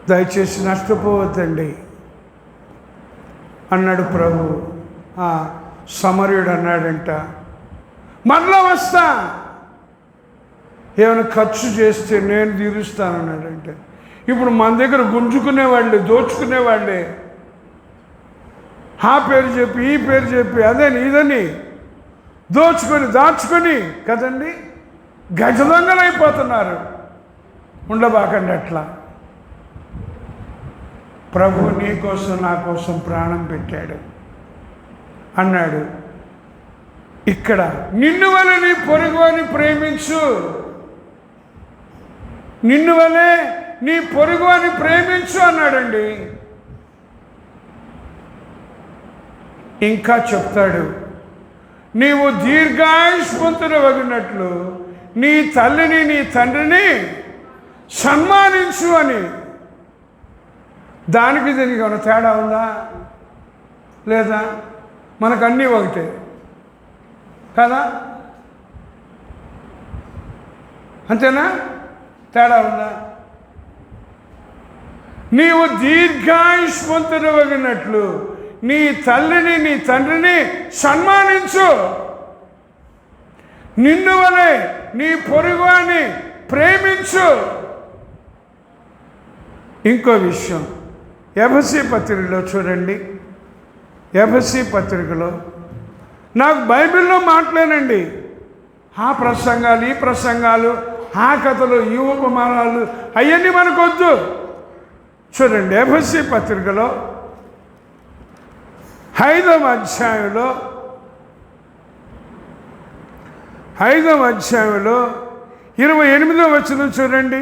దయచేసి నష్టపోవద్దండి అన్నాడు ప్రభు. సమరయుడు అన్నాడంట, మరలా వస్తా, ఏమైనా ఖర్చు చేస్తే నేను తీరుస్తానన్నాడంటే. ఇప్పుడు మన దగ్గర గుంజుకునేవాళ్ళే, దోచుకునేవాళ్ళే, ఆ పేరు చెప్పి ఈ పేరు చెప్పి అదని ఇదని దోచుకొని దాచుకొని కదండి గజదొంగలు అయిపోతున్నారు. ఉండబాకండి అట్లా. ప్రభు నీ కోసం నా కోసం ప్రాణం పెట్టాడు అన్నాడు. ఇక్కడ నిన్ను వలె నీ పొరుగువాని ప్రేమించు, నిన్ను వలె నీ పొరుగువాని ప్రేమించు అన్నాడండి. ఇంకా చెప్తాడు, నీవు దీర్ఘాయుష్మంతుడవగినట్లు నీ తల్లిని నీ తండ్రిని సన్మానించు అని. దానికి దీనికి ఏమైనా తేడా ఉందా? లేదా? మనకన్నీ ఒకటే కదా? అంతేనా? తేడా ఉందా? నీవు దీర్ఘాయుష్మంతుడవగినట్లు నీ తల్లిని నీ తండ్రిని సన్మానించు, నిన్ను వలె నీ పొరుగువాని ప్రేమించు. ఇంకో విషయం ఎఫెసీ పత్రికలో చూడండి. ఎఫెసీ పత్రికలో నాకు బైబిల్లో మాట్లాడండి, ఆ ప్రసంగాలు ఈ ప్రసంగాలు ఆ కథలు ఈ ఉపమానాలు అవన్నీ మనకొద్దు. చూడండి ఎఫెసీ పత్రికలో 5వ అధ్యాయంలో 28వ వచనం చూడండి.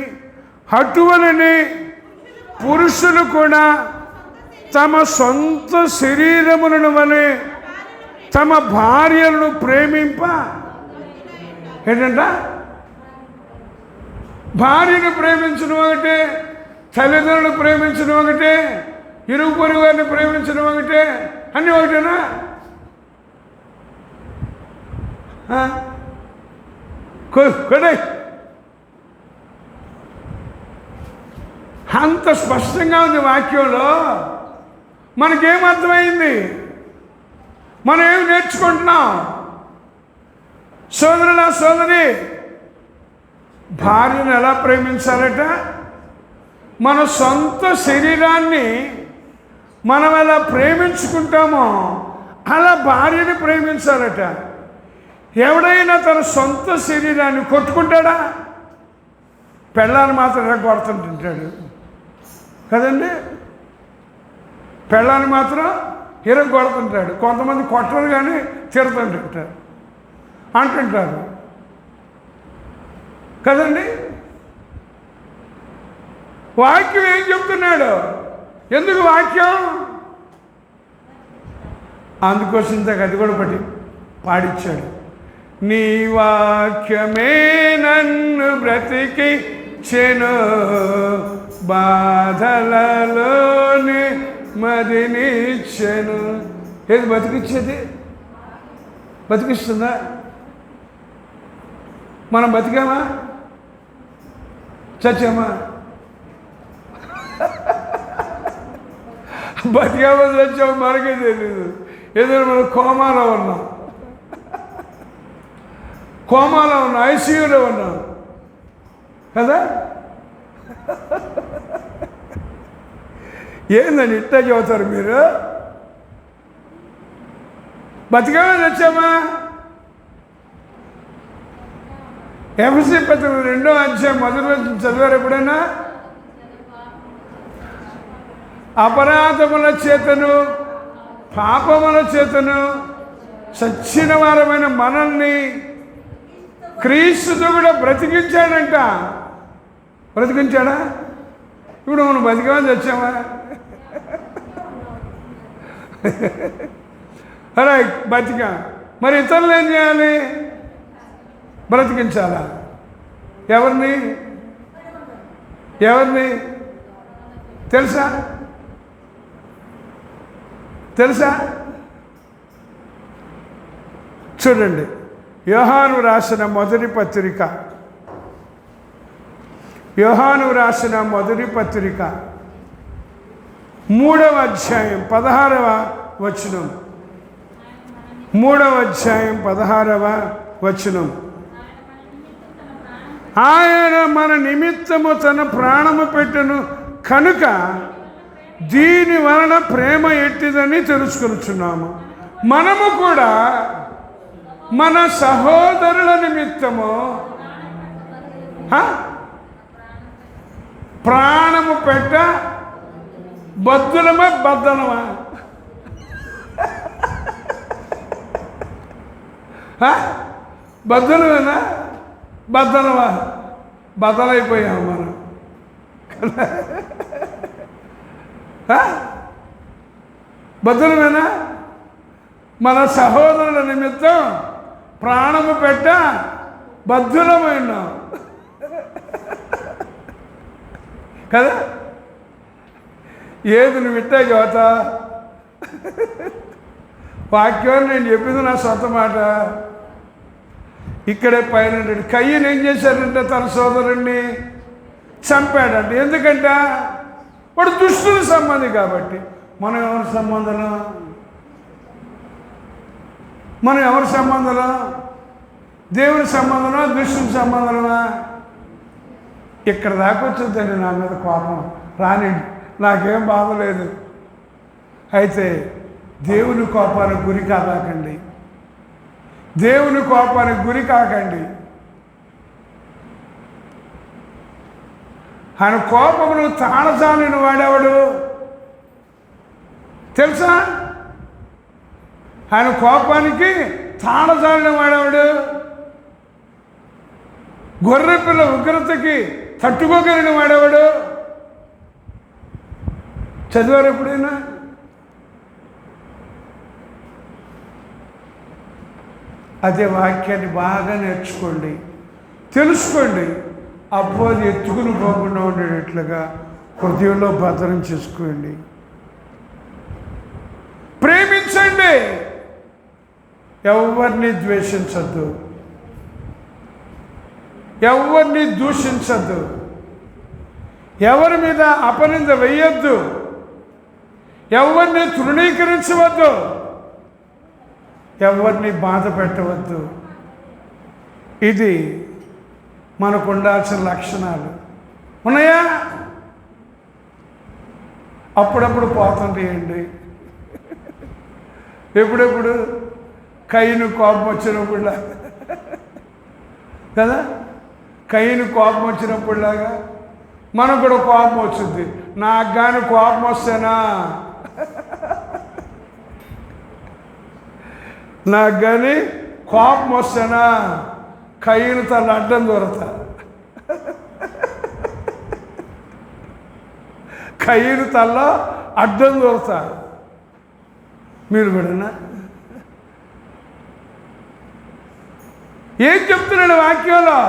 అటువలనే పురుషులు కూడా తమ సొంత శరీరములను వలె తమ భార్యలను ప్రేమింప. ఏంటంట? భార్యను ప్రేమించడం ఒకటే, తల్లిదండ్రులను ప్రేమించడం ఒకటే, ఇరుగు పొరుగు వారిని ప్రేమించడం ఒకటే, అన్నీ ఒకటేనా? కొడే అంత స్పష్టంగా ఉంది వాక్యంలో. మనకేం అర్థమైంది? మనం ఏమి నేర్చుకుంటున్నాం? సోదరుడా సోదరి, భార్యను ఎలా ప్రేమించాలట? మన సొంత శరీరాన్ని మనం ఎలా ప్రేమించుకుంటామో అలా భార్యని ప్రేమించాలట. ఎవడైనా తన సొంత శరీరాన్ని కొట్టుకుంటాడా? పెళ్ళాన్ని మాత్రం కొడుతుంటాడు కదండి. పెళ్ళాన్ని మాత్రం కొడుతుంటాడు. కొంతమంది కొట్టరు కానీ తిడుతుంటారు అంటుంటారు కదండి. వాక్యం ఏం చెప్తున్నాడు? ఎందుకు వాక్యం? అందుకోసం ఇంతకు అది కూడా పాడిచ్చాడు. నీ వాక్యమే నన్ను బ్రతికించెను, బాధలలోని మదినిచ్చెను. ఏది బతికిచ్చేది? బతికిస్తుందా? మనం బతికామా? చచ్చామా? బతికామో చచ్చామో మనకే తెలియదు. ఏదైనా మనం కోమాలో ఉన్నాం, ఐసీయూలో ఉన్నాం కదా. ఏందని ఇట్టా చెబుతారు మీరు? బతికామా చచ్చామా? ఎఫ్ఎస్సీ పత్రిక 2వ అధ్యాయం మొదటి రోజు చదివారు ఎప్పుడైనా? అపరాధముల చేతను పాపముల చేతను చచ్చిన వారమైన మనల్ని క్రీస్తుతో కూడా బ్రతికించాడంట. బ్రతికించాడా? ఇప్పుడు మనం బతికామని చచ్చామా? అలా బతికా. మరి ఇతరులు ఏం చేయాలి? బ్రతికించాలా? ఎవరిని తెలుసా? చూడండి, యోహాను రాసిన మొదటి పత్రిక 3వ అధ్యాయం 16వ వచనం. 3వ అధ్యాయం 16వ వచనం. ఆయన మన నిమిత్తము తన ప్రాణము పెట్టును కనుక దీని వలన ప్రేమ ఎట్టిదని తెలుసుకొనుచున్నాము. మనము కూడా మన సహోదరుల నిమిత్తము ప్రాణము పెట్ట బద్దులమా బద్దలమా? బద్దలమేనా బద్దలమా? బద్దలైపోయాము మనం. బద్దలమేనా? మన సహోదరుల నిమిత్తం ప్రాణము పెట్ట బద్ధులమైనాం కదా. ఏది నువ్వు విట్టా యువత? వాక్యం నేను చెప్పింది నా సొంత మాట. ఇక్కడే పైన కయ్యను ఏం చేశారంటే తన సోదరుణ్ణి చంపాడంట. ఎందుకంట? వాడు దుష్టుల సంబంధి కాబట్టి. మనం ఎవరి సంబంధం? దేవుని సంబంధమా దుష్టుని సంబంధమా? ఇక్కడ దాకా వచ్చిందండి నా మీద కోపం. రానిండి, నాకేం బాధ లేదు. అయితే దేవుని కోపానికి గురి కాకండి. దేవుని కోపానికి గురి కాకండి. ఆయన కోపమును తాళజాలిన వాడేవాడు తెలుసా? ఆయన కోపానికి తాళజాలిన వాడేవాడు. గొర్రెపిల్ల ఉగ్రతకి తట్టుకోగలిగిన వాడేవాడు. చదివారు ఎప్పుడైనా? అదే వాక్యాన్ని బాగా నేర్చుకోండి, తెలుసుకోండి. అప్పుడు అది ఎత్తుకుని పోకుండా ఉండేటట్లుగా హృదయంలో భద్రం చేసుకోండి. ప్రేమించండి, ఎవరిని ద్వేషించద్దు, ఎవరిని దూషించద్దు, ఎవరి మీద అపనింద వేయొద్దు, ఎవరిని తృణీకరించవద్దు, ఎవరిని బాధ పెట్టవద్దు. ఇది మనకు ఉండాల్సిన లక్షణాలు. ఉన్నాయా? అప్పుడప్పుడు పోతుంటాయండి. ఎప్పుడెప్పుడు కయ్యను కోపం వచ్చినప్పుడులా కదా, కయ్యను కోపం వచ్చినప్పుడులాగా మనకు కూడా కోపం వచ్చింది. నాకు కానీ కోపం వస్తేనా, నాకు కానీ కోపం వస్తేనా కయ్యను తన అడ్డం దొరతా, కయ్యను తల్లో అడ్డం దొరతా. మీరు కూడా ఏం చెప్తున్నాడు వాక్యంలో?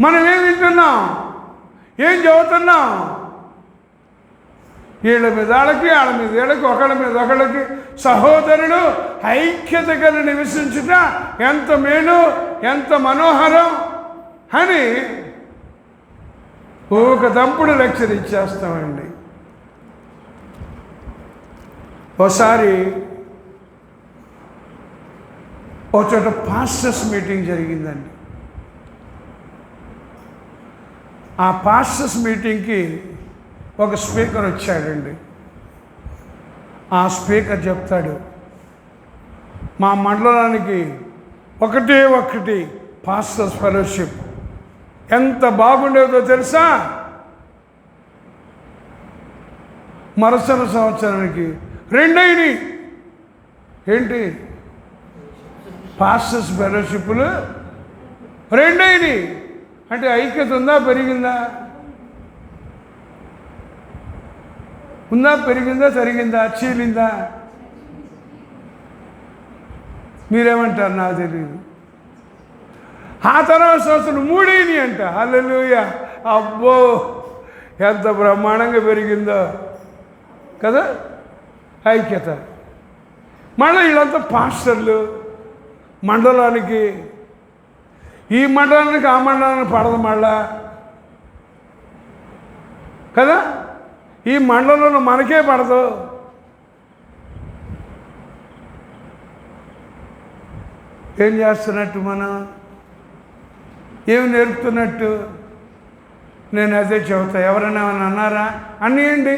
మనం ఏం వింటున్నాం, ఏం చదువుతున్నాం? వీళ్ళ మీద వాళ్ళకి, వాళ్ళ మీద వీళ్ళకి, ఒకళ్ళ మీద ఒకళ్ళకి సహోదరులు ఐక్యత కలిగి నివసించుట ఎంత మేలు, ఎంత మనోహరం అని ఒక దంపుడు లెక్చర్ ఇచ్చేస్తామండి. ఒకసారి ఒక చోట పాస్టర్స్ మీటింగ్ జరిగిందండి. ఆ పాస్టర్స్ మీటింగ్కి ఒక స్పీకర్ వచ్చాడండి. ఆ స్పీకర్ చెప్తాడు, మా మండలానికి ఒకటి పాస్టర్స్ ఫెలోషిప్ ఎంత బాగుండేదో తెలుసా? మరుసటి సంవత్సరానికి 2 అయినాయి. ఏంటి? పాస్టర్స్ ఫెలోషిప్లు 2 అయినాయి. అంటే ఐక్యత ఉందా, పెరిగిందా? ఉందా, పెరిగిందా, తరిగిందా, చీలిందా? మీరేమంటారు? నాకు తెలియదు. ఆ తర్వాత సంవత్సరం 3 అయినాయి అంట. హల్లెలూయా! అబ్బో, ఎంత బ్రహ్మాండంగా పెరిగిందో కదా ఐక్యత. మళ్ళీ వీళ్ళంతా పాస్టర్లు. మండలానికి, ఈ మండలానికి ఆ మండలానికి పడదు మళ్ళా కదా, ఈ మండలంలో మనకే పడదు. ఏం చేస్తున్నట్టు, మనం ఏమి నేర్పుతున్నట్టు? నేను అదే చెబుతా. ఎవరైనా ఏమైనా అన్నారా? అన్నీయండి,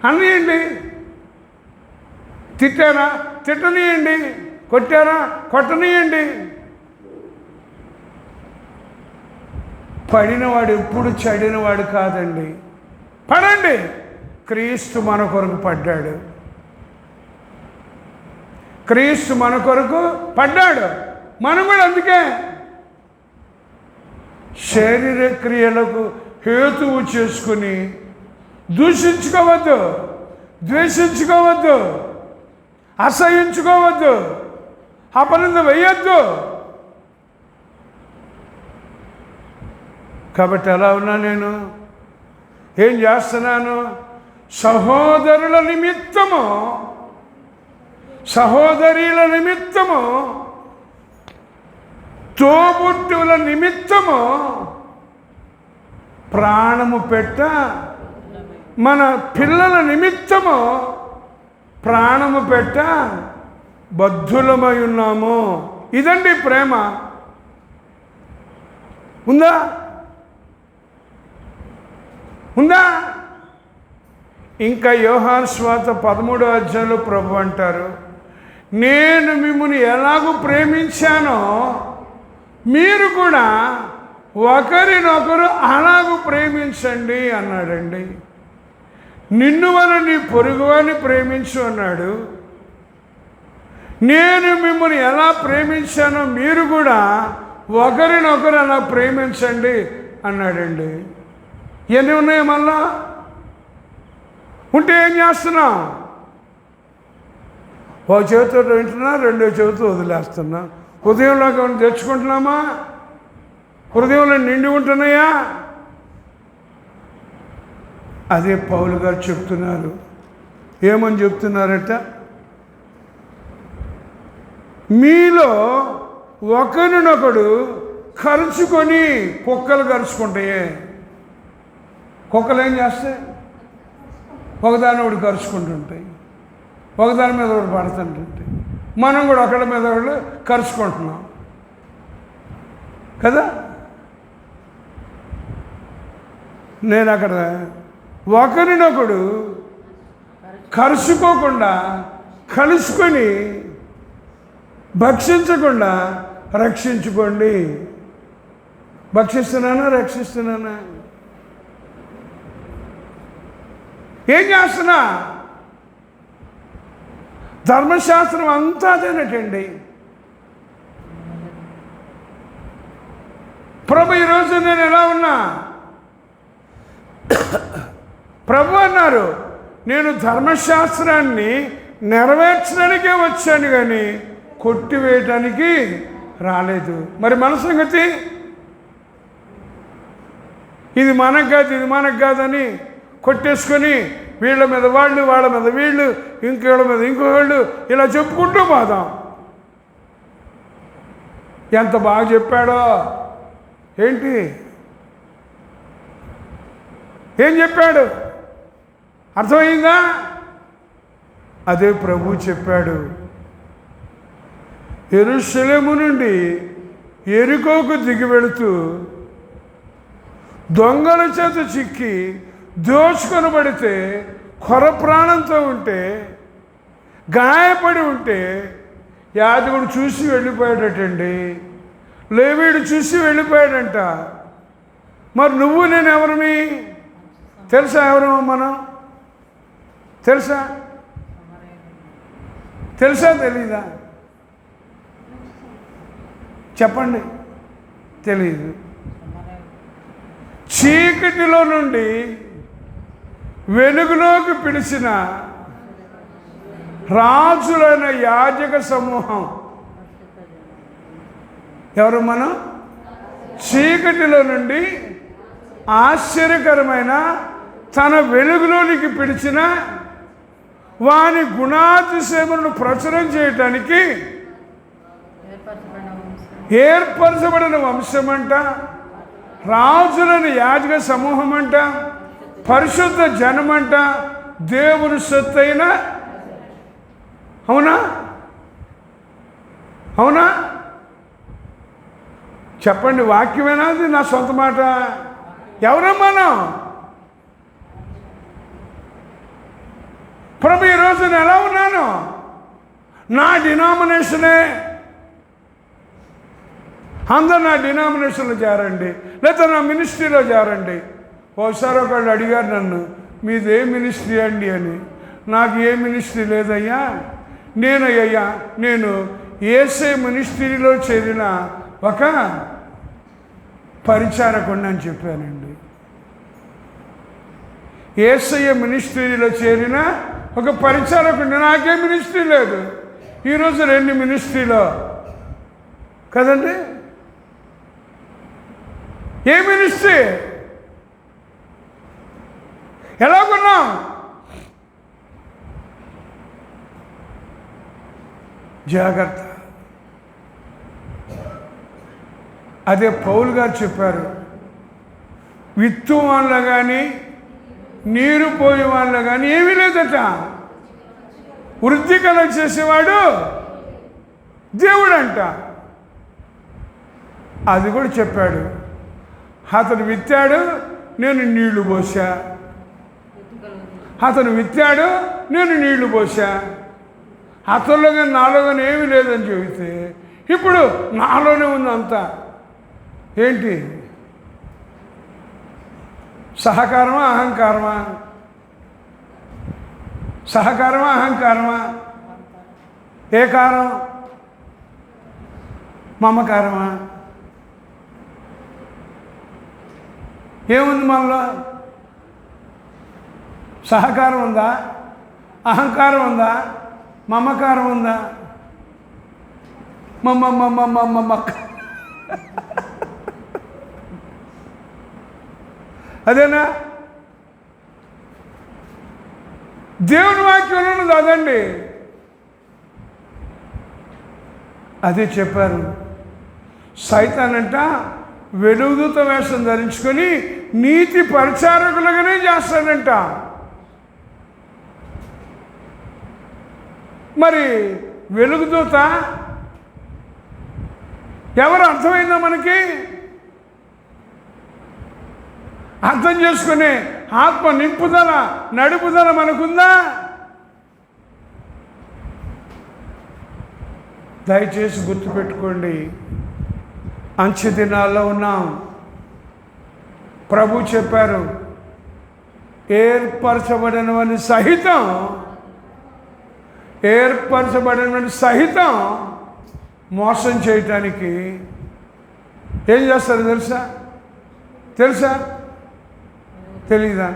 అన్నీయండి. తిట్టారా? తిట్టనీయండి. కొట్టారా? కొట్టనీయండి. పడినవాడు ఎప్పుడు చెడినవాడు కాదండి. పడండి. క్రీస్తు మన కొరకు పడ్డాడు. క్రీస్తు మన కొరకు పడ్డాడు. మనం కూడా అందుకే శరీర క్రియలకు హేతువు చేసుకుని దూషించుకోవద్దు, ద్వేషించుకోవద్దు, అసహించుకోవద్దు, అపనింద వేయొద్దు. కాబట్టి ఎలా ఉన్నా నేను ఏం చేస్తున్నాను? సహోదరుల నిమిత్తము, సహోదరీల నిమిత్తము, తోబుట్టుల నిమిత్తము ప్రాణము పెట్ట, మన పిల్లల నిమిత్తము ప్రాణము పెట్ట బద్ధులమై ఉన్నాము. ఇదండి ప్రేమ. ఉందా? ఉందా? ఇంకా యోహాను సువార్త 13వ అధ్యాయంలో ప్రభు అంటారు, నేను మిమ్మల్ని ఎలాగూ ప్రేమించానో మీరు కూడా ఒకరినొకరు అలాగూ ప్రేమించండి అన్నాడండి. నిన్ను వల్ల నీ పొరుగువారిని ప్రేమించు అన్నాడు. నేను మిమ్మల్ని ఎలా ప్రేమించానో మీరు కూడా ఒకరినొకరు అలా ప్రేమించండి అన్నాడండి. ఇవన్నీ ఉన్నాయి. మళ్ళా ఉంటే ఏం చేస్తున్నాం? ఒక చెవితో వింటున్నా, రెండో చెవితో వదిలేస్తున్నా. హృదయంలోకి ఏమైనా తెచ్చుకుంటున్నామా? హృదయంలో నిండి ఉంటున్నాయా? అదే పౌలు గారు చెప్తున్నారు. ఏమని చెప్తున్నారట? మీలో ఒకరినొకడు కరుచుకొని కుక్కలు కరుచుకుంటాయే, కుక్కలు ఏం చేస్తాయి? ఒకదాని ఒకటి కరుచుకుంటుంటాయి, ఒకదాని మీద ఒకటి పడుతుంటుంటాయి. మనం కూడా ఒకళ్ళ మీద ఒకళ్ళు కరుచుకుంటున్నాం కదా. నేను అక్కడ ఒకరినొకడు కరుచుకోకుండా కలుసుకొని భక్షించకుండా రక్షించుకోండి. భక్షిస్తున్నానా, రక్షిస్తున్నానా? ఏం చేస్తున్నా? ధర్మశాస్త్రం అంతా అదేనటండి. ప్రభు ఈరోజు నేను ఎలా ఉన్నా? ప్రభు అన్నారు, నేను ధర్మశాస్త్రాన్ని నెరవేర్చడానికే వచ్చాను కానీ కొట్టివేయటానికి రాలేదు. మరి మన సంగతి? ఇది మనకు కాదు, ఇది మనకు కాదని కొట్టేసుకొని వీళ్ళ మీద వాళ్ళు, వాళ్ళ మీద వీళ్ళు, ఇంకోళ్ళ మీద ఇంకోళ్ళు, ఇలా చెప్పుకుంటూ పోదాం. ఎంత బాగా చెప్పాడో ఏంటి? ఏం చెప్పాడు? అర్థమైందా? అదే ప్రభు చెప్పాడు. యెరూషలేము నుండి యెరికోకు దిగి వెళుతూ దొంగల చేత చిక్కి దోచుకొనబడితే, కొర ప్రాణంతో ఉంటే, గాయపడి ఉంటే యాజకుడు చూసి వెళ్ళిపోయాడటండి. లేవీయుడు చూసి వెళ్ళిపోయాడంట. మరి నువ్వు నేను ఎవరిని తెలుసా? ఎవరు మనం? తెలుసా? తెలీదా? చెప్పండి. తెలీదు. చీకటిలో నుండి వెలుగులోకి పిలిచిన రాజులైన యాజక సమూహం. ఎవరు మనం? చీకటిలో నుండి ఆశ్చర్యకరమైన తన వెలుగులోనికి పిలిచిన వాని గుణాతిశయములను ప్రచురం చేయటానికి ఏర్పరచబడిన వంశమంట, రాజులని యాజక సమూహం అంట, పరిశుద్ధ జనమంట, దేవుని సొత్తైన. అవునా? అవునా? చెప్పండి. వాక్యమేనా అది? నా సొంత మాట? ఎవరం మనం? ప్రభు ఈరోజు నేను ఎలా ఉన్నాను? నా డినామినేషనే. అందరు నా డినామినేషన్లో చేరండి, లేదా నా మినిస్ట్రీలో చేరండి. ఒకసారి ఒకళ్ళు అడిగారు నన్ను, మీది ఏ మినిస్ట్రీ అండి అని. నాకు ఏ మినిస్ట్రీ లేదయ్యా, నేను యేసే మినిస్ట్రీలో చేరిన ఒక పరిచారకుడిని అని చెప్పానండి. యేసయ్య మినిస్ట్రీలో చేరిన ఒక పరిచారకుడిని. నాకే మినిస్ట్రీ లేదు. ఈరోజు 2 మినిస్ట్రీలో కదండి. ఏ మినిస్ట్రీ? ఎలాగున్నాం? జాగ్రత్త. అదే పౌలు గారు చెప్పారు, విత్తు వాళ్ళ కానీ నీరు పోయే వాళ్ళ కానీ ఏమీ లేదట. వృద్ధి కలగ చేసేవాడు దేవుడంట. అది కూడా చెప్పాడు. అతను విత్తాడు, నేను నీళ్లు పోసా. అతను విత్తాడు, నేను నీళ్లు పోసా. అతనిలో కానీ నాలో కానీ ఏమీ లేదని చెబితే ఇప్పుడు నాలోనే ఉంది అంతా. ఏంటి? సహకారమా అహంకారమా? సహకారమా అహంకారమా? ఏ కారం? మమకారమా? ఏముంది మనలో? సహకారం ఉందా? అహంకారం ఉందా? మమకారం ఉందా? అదేనా? దేవుని వాక్యంలో ఉన్నది అదండి. అదే చెప్పారు. సైతానంట వెలుగుదూత వేషం ధరించుకొని నీతి పరిచారకులుగానే చేస్తాడంట. మరి వెలుగుదూత ఎవరు? అర్థమైందా మనకి? అర్థం చేసుకునే ఆత్మ నింపుదల, నడుపుదల మనకుందా? దయచేసి గుర్తుపెట్టుకోండి, అంచె దినాల్లో ఉన్నాం. ప్రభు చెప్పారు, ఏర్పరచబడినవని సహితం మోసం చేయటానికి ఏం చేస్తారు తెలుసా? తెలీదా?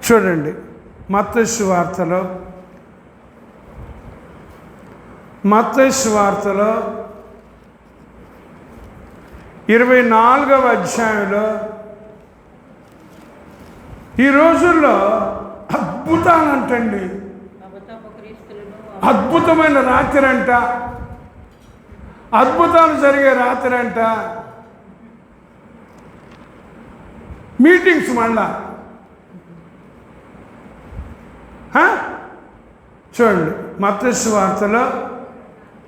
చూడండి, మత్తయి సువార్తలో 24వ అధ్యాయంలో ఈ రోజుల్లో అద్భుతాలంటండి, అద్భుతమైన రాత్రి అంట, అద్భుతాలు జరిగే రాత్రి అంట, మీటింగ్స్ మళ్ళా. చూడండి, మత్తయి సువార్తలో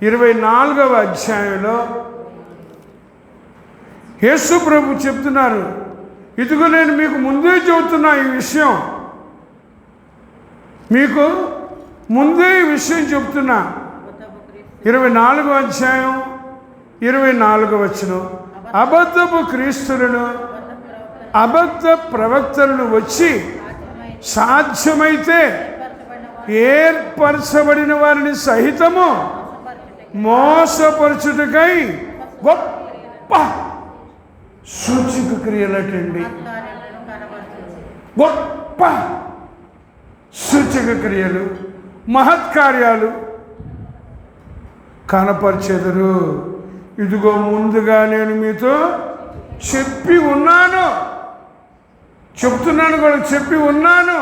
24వ అధ్యాయంలో యేసు ప్రభు చెప్తున్నారు, ఇదిగో నేను మీకు ముందే చెబుతున్నా ఈ విషయం, మీకు ముందే ఈ విషయం చెప్తున్నా. 24వ అధ్యాయం 24వ వచనం, అబద్ధపు క్రీస్తులను అబద్ధ ప్రవక్తలను వచ్చి సాధ్యమైతే ఏర్పరచబడిన వారిని సహితము మోసపరచుటకై గొప్ప సూచక క్రియలటండి, గొప్ప సూచక క్రియలు, మహత్కార్యాలు కనపరిచెదరు. ఇదిగో ముందుగా నేను మీతో చెప్పి ఉన్నాను, చెప్తున్నాను కూడా, చెప్పి ఉన్నాను.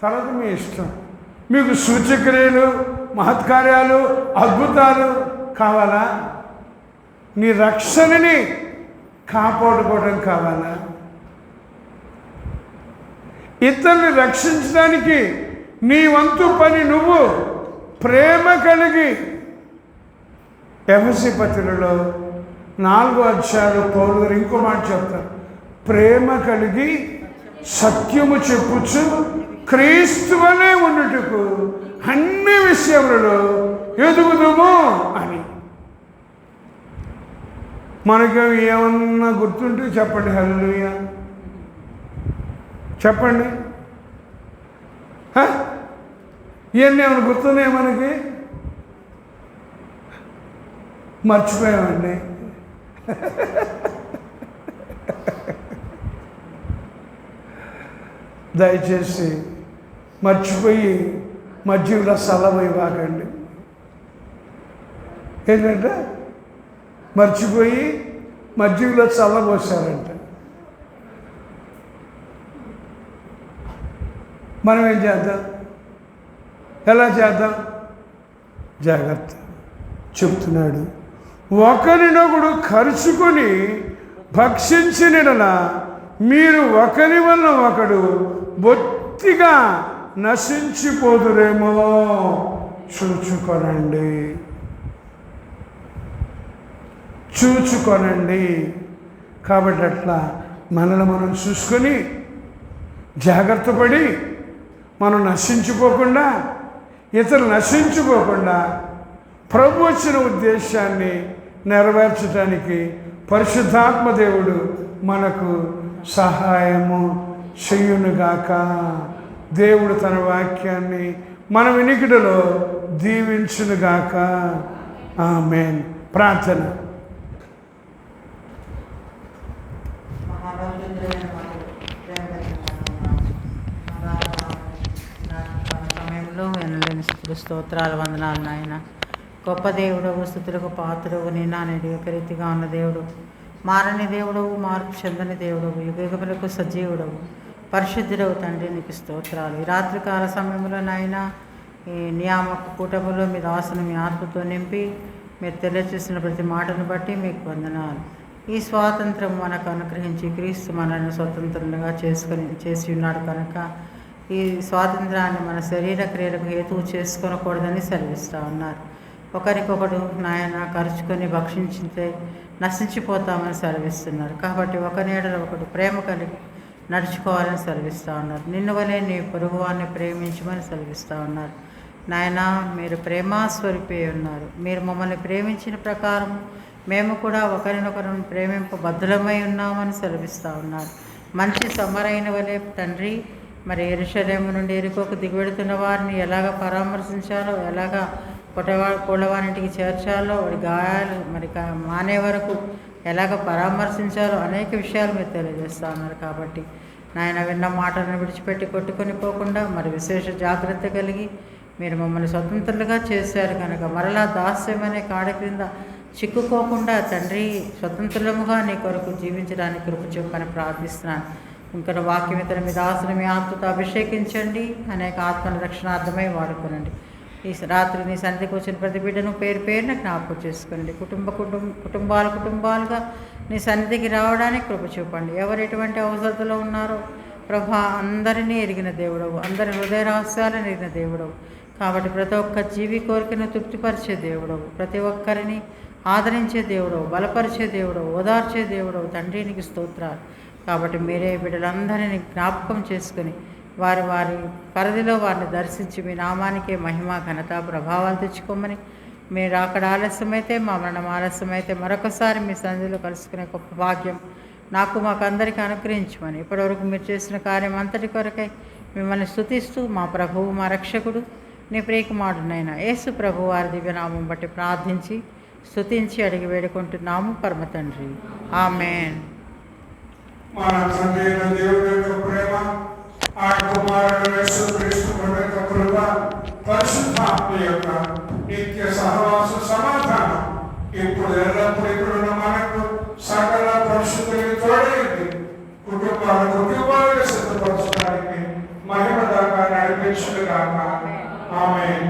తర్వాత మీ ఇష్టం. మీకు సూచక్రియలు, మహత్కార్యాలు, అద్భుతాలు కావాలా? నీ రక్షణని కాపాడుకోవడం కావాలా? ఇతరుని రక్షించడానికి నీ వంతు పని నువ్వు ప్రేమ కలిగి, ఎఫెసీ పత్రికలో 4వ అధ్యాయంలో పౌలు గారు ఇంకో మాట చెప్తారు, ప్రేమ కలిగి సత్యము చెప్పుచు క్రీస్తువనే ఉండుటకు అన్ని విషయములలో ఎదుగుదుము అని. మనకి ఏమన్నా గుర్తుంటే చెప్పండి, హల్లెలూయా చెప్పండి. ఇవన్నీ ఏమైనా గుర్తున్నాయి మనకి? మర్చిపోయామండి. దయచేసి మర్చిపోయి మధ్యలో సలభై వాకండి. ఏంటంటే మర్చిపోయి మధ్యలో చల్లబోసారంట. మనం ఏం చేద్దాం? ఎలా చేద్దాం? జాగ్రత్త చెప్తున్నాడు, ఒకరినొకడు ఖర్చుకొని భక్షించిన మీరు ఒకరి వల్ల ఒకడు బొత్తిగా నశించిపోదురేమో చూచుకొనండి. కాబట్టి అట్లా మనల్ని మనం చూసుకొని జాగ్రత్త పడి మనం నశించిపోకుండా, ఇతరులు నశించుకోకుండా ప్రభు వచ్చిన ఉద్దేశాన్ని నెరవేర్చడానికి పరిశుద్ధాత్మ దేవుడు మనకు సహాయము చెయ్యునుగాక. దేవుడు తన వాక్యాన్ని మన వినికిడిలో దీవించునుగాక. ఆమేన్. ప్రార్థన. సమయంలో వినలేని స్థుతులు, స్తోత్రాలు, వందనాలు నాయన. గొప్ప దేవుడవు, స్థుతులకు పాత్రవు, నిన్నానేడు ఏకరీతిగా ఉన్న దేవుడు, మారని దేవుడవు, మార్పు చెందని దేవుడవు, యుగయుగములకు సజీవుడవు, పరిశుద్ధుడవు తండ్రి, నీకు స్తోత్రాలు. ఈ రాత్రికాల సమయంలో నాయన ఈ నియామక కూటమిలో మీ దాసును మీ ఆత్మతో నింపి మీరు తెలియచేసిన ప్రతి మాటను బట్టి మీకు వందనాలు. ఈ స్వాతంత్రం మనకు అనుగ్రహించి క్రీస్తు మనల్ని స్వతంత్రులుగా చేసి ఉన్నాడు కనుక ఈ స్వాతంత్రాన్ని మన శరీర క్రియలకు హేతువు చేసుకొనకూడదని సెలవిస్తూ ఉన్నారు. ఒకరికొకడు నాయన ఖర్చుకొని భక్షించితే నశించిపోతామని సెలవిస్తున్నారు. కాబట్టి ఒకరి ఎడల ఒకడు ప్రేమ కలిగి నడుచుకోవాలని సెలవిస్తూ ఉన్నారు. నిన్ను వలె నీ పొరుగువాన్ని ప్రేమించమని సెలవిస్తూ ఉన్నారు. నాయన మీరు ప్రేమాస్వరూపి ఉన్నారు. మీరు మమ్మల్ని ప్రేమించిన ప్రకారం మేము కూడా ఒకరినొకరిని ప్రేమింపబద్ధులమై ఉన్నామని సెలవిస్తూ ఉన్నారు. మంచి సమరైన వలె తండ్రి మరి యెరూషలేము నుండి యెరికోకు దిగివెడుతున్న వారిని ఎలాగ పరామర్శించాలో, ఎలాగ పొడవానింటికి చేర్చాలో, వాడి గాయాలు మరి మానే వరకు ఎలాగ పరామర్శించాలో అనేక విషయాలు మీరు తెలియజేస్తూ ఉన్నారు. కాబట్టి నాయన విన్న మాటలను విడిచిపెట్టి కొట్టుకొని పోకుండా మరి విశేష జాగ్రత్త కలిగి మీరు మమ్మల్ని స్వతంత్రులుగా చేశారు కనుక మరలా దాస్యం అనే కాడ క్రింద చిక్కుకోకుండా తండ్రి స్వతంత్రముగా నీ కొరకు జీవించడానికి కృప చెప్పని ప్రార్థిస్తున్నాను. ఇంకా వాక్యం ఇతర మీ దాసుని మీ ఆత్మతో అభిషేకించండి, అనేక ఆత్మల రక్షణార్థమై వాడుకోనండి. ఈ రాత్రి నీ సన్నిధికి వచ్చిన ప్రతి బిడ్డను పేరు పేరున జ్ఞాపకం చేసుకోండి. కుటుంబాలుగా నీ సన్నిధికి రావడానికి కృప చూపండి. ఎవరు ఎటువంటి అవసరతలో ఉన్నారో ప్రభా అందరినీ ఎరిగిన దేవుడవు, అందరి హృదయ రహస్యాలను ఎరిగిన దేవుడవు. కాబట్టి ప్రతి ఒక్క జీవి కోరికను తృప్తిపరిచే దేవుడవు, ప్రతి ఒక్కరిని ఆదరించే దేవుడవు, బలపరిచే దేవుడవు, ఓదార్చే దేవుడవు తండ్రి నీకు స్తోత్రాలు. కాబట్టి మీరే బిడ్డలందరినీ జ్ఞాపకం చేసుకుని వారి పరిధిలో వారిని దర్శించి మీ నామానికే మహిమ ఘనత ప్రభావాలు తెచ్చుకోమని, మీరు అక్కడ ఆలస్యమైతే మా మరణం ఆలస్యమైతే మరొకసారి మీ సన్నిధిలో కలుసుకునే గొప్ప భాగ్యం మాకందరికీ అనుగ్రహించమని, ఇప్పటివరకు మీరు చేసిన కార్యం అంతటి కొరకై మిమ్మల్ని స్తుతిస్తూ మా ప్రభువు మా రక్షకుడు నీ ప్రియకుమారుడైన యేసు ప్రభు వారి దివ్యనామం బట్టి ప్రార్థించి స్తుతించి అడిగి వేడుకుంటున్నాము పరమ తండ్రి. ఆమేన్. మన తండ్రి అయిన దేవుని యొక్క ప్రేమ, ఆ కుమారుడు యేసుక్రీస్తు యొక్క కృప, పరిశుద్ధాత్మ యొక్క నిత్య సహవాస సమాధానం ఇప్పుడు ఎల్లప్పుడూ ఇక్కడున్న మనకు సకల పరిశుద్ధులకు తోడైంది. కుటుంబాలుగా సిద్ధపరచడానికి మహిమ దాకా నడిపించుగాక. ఆమేన్.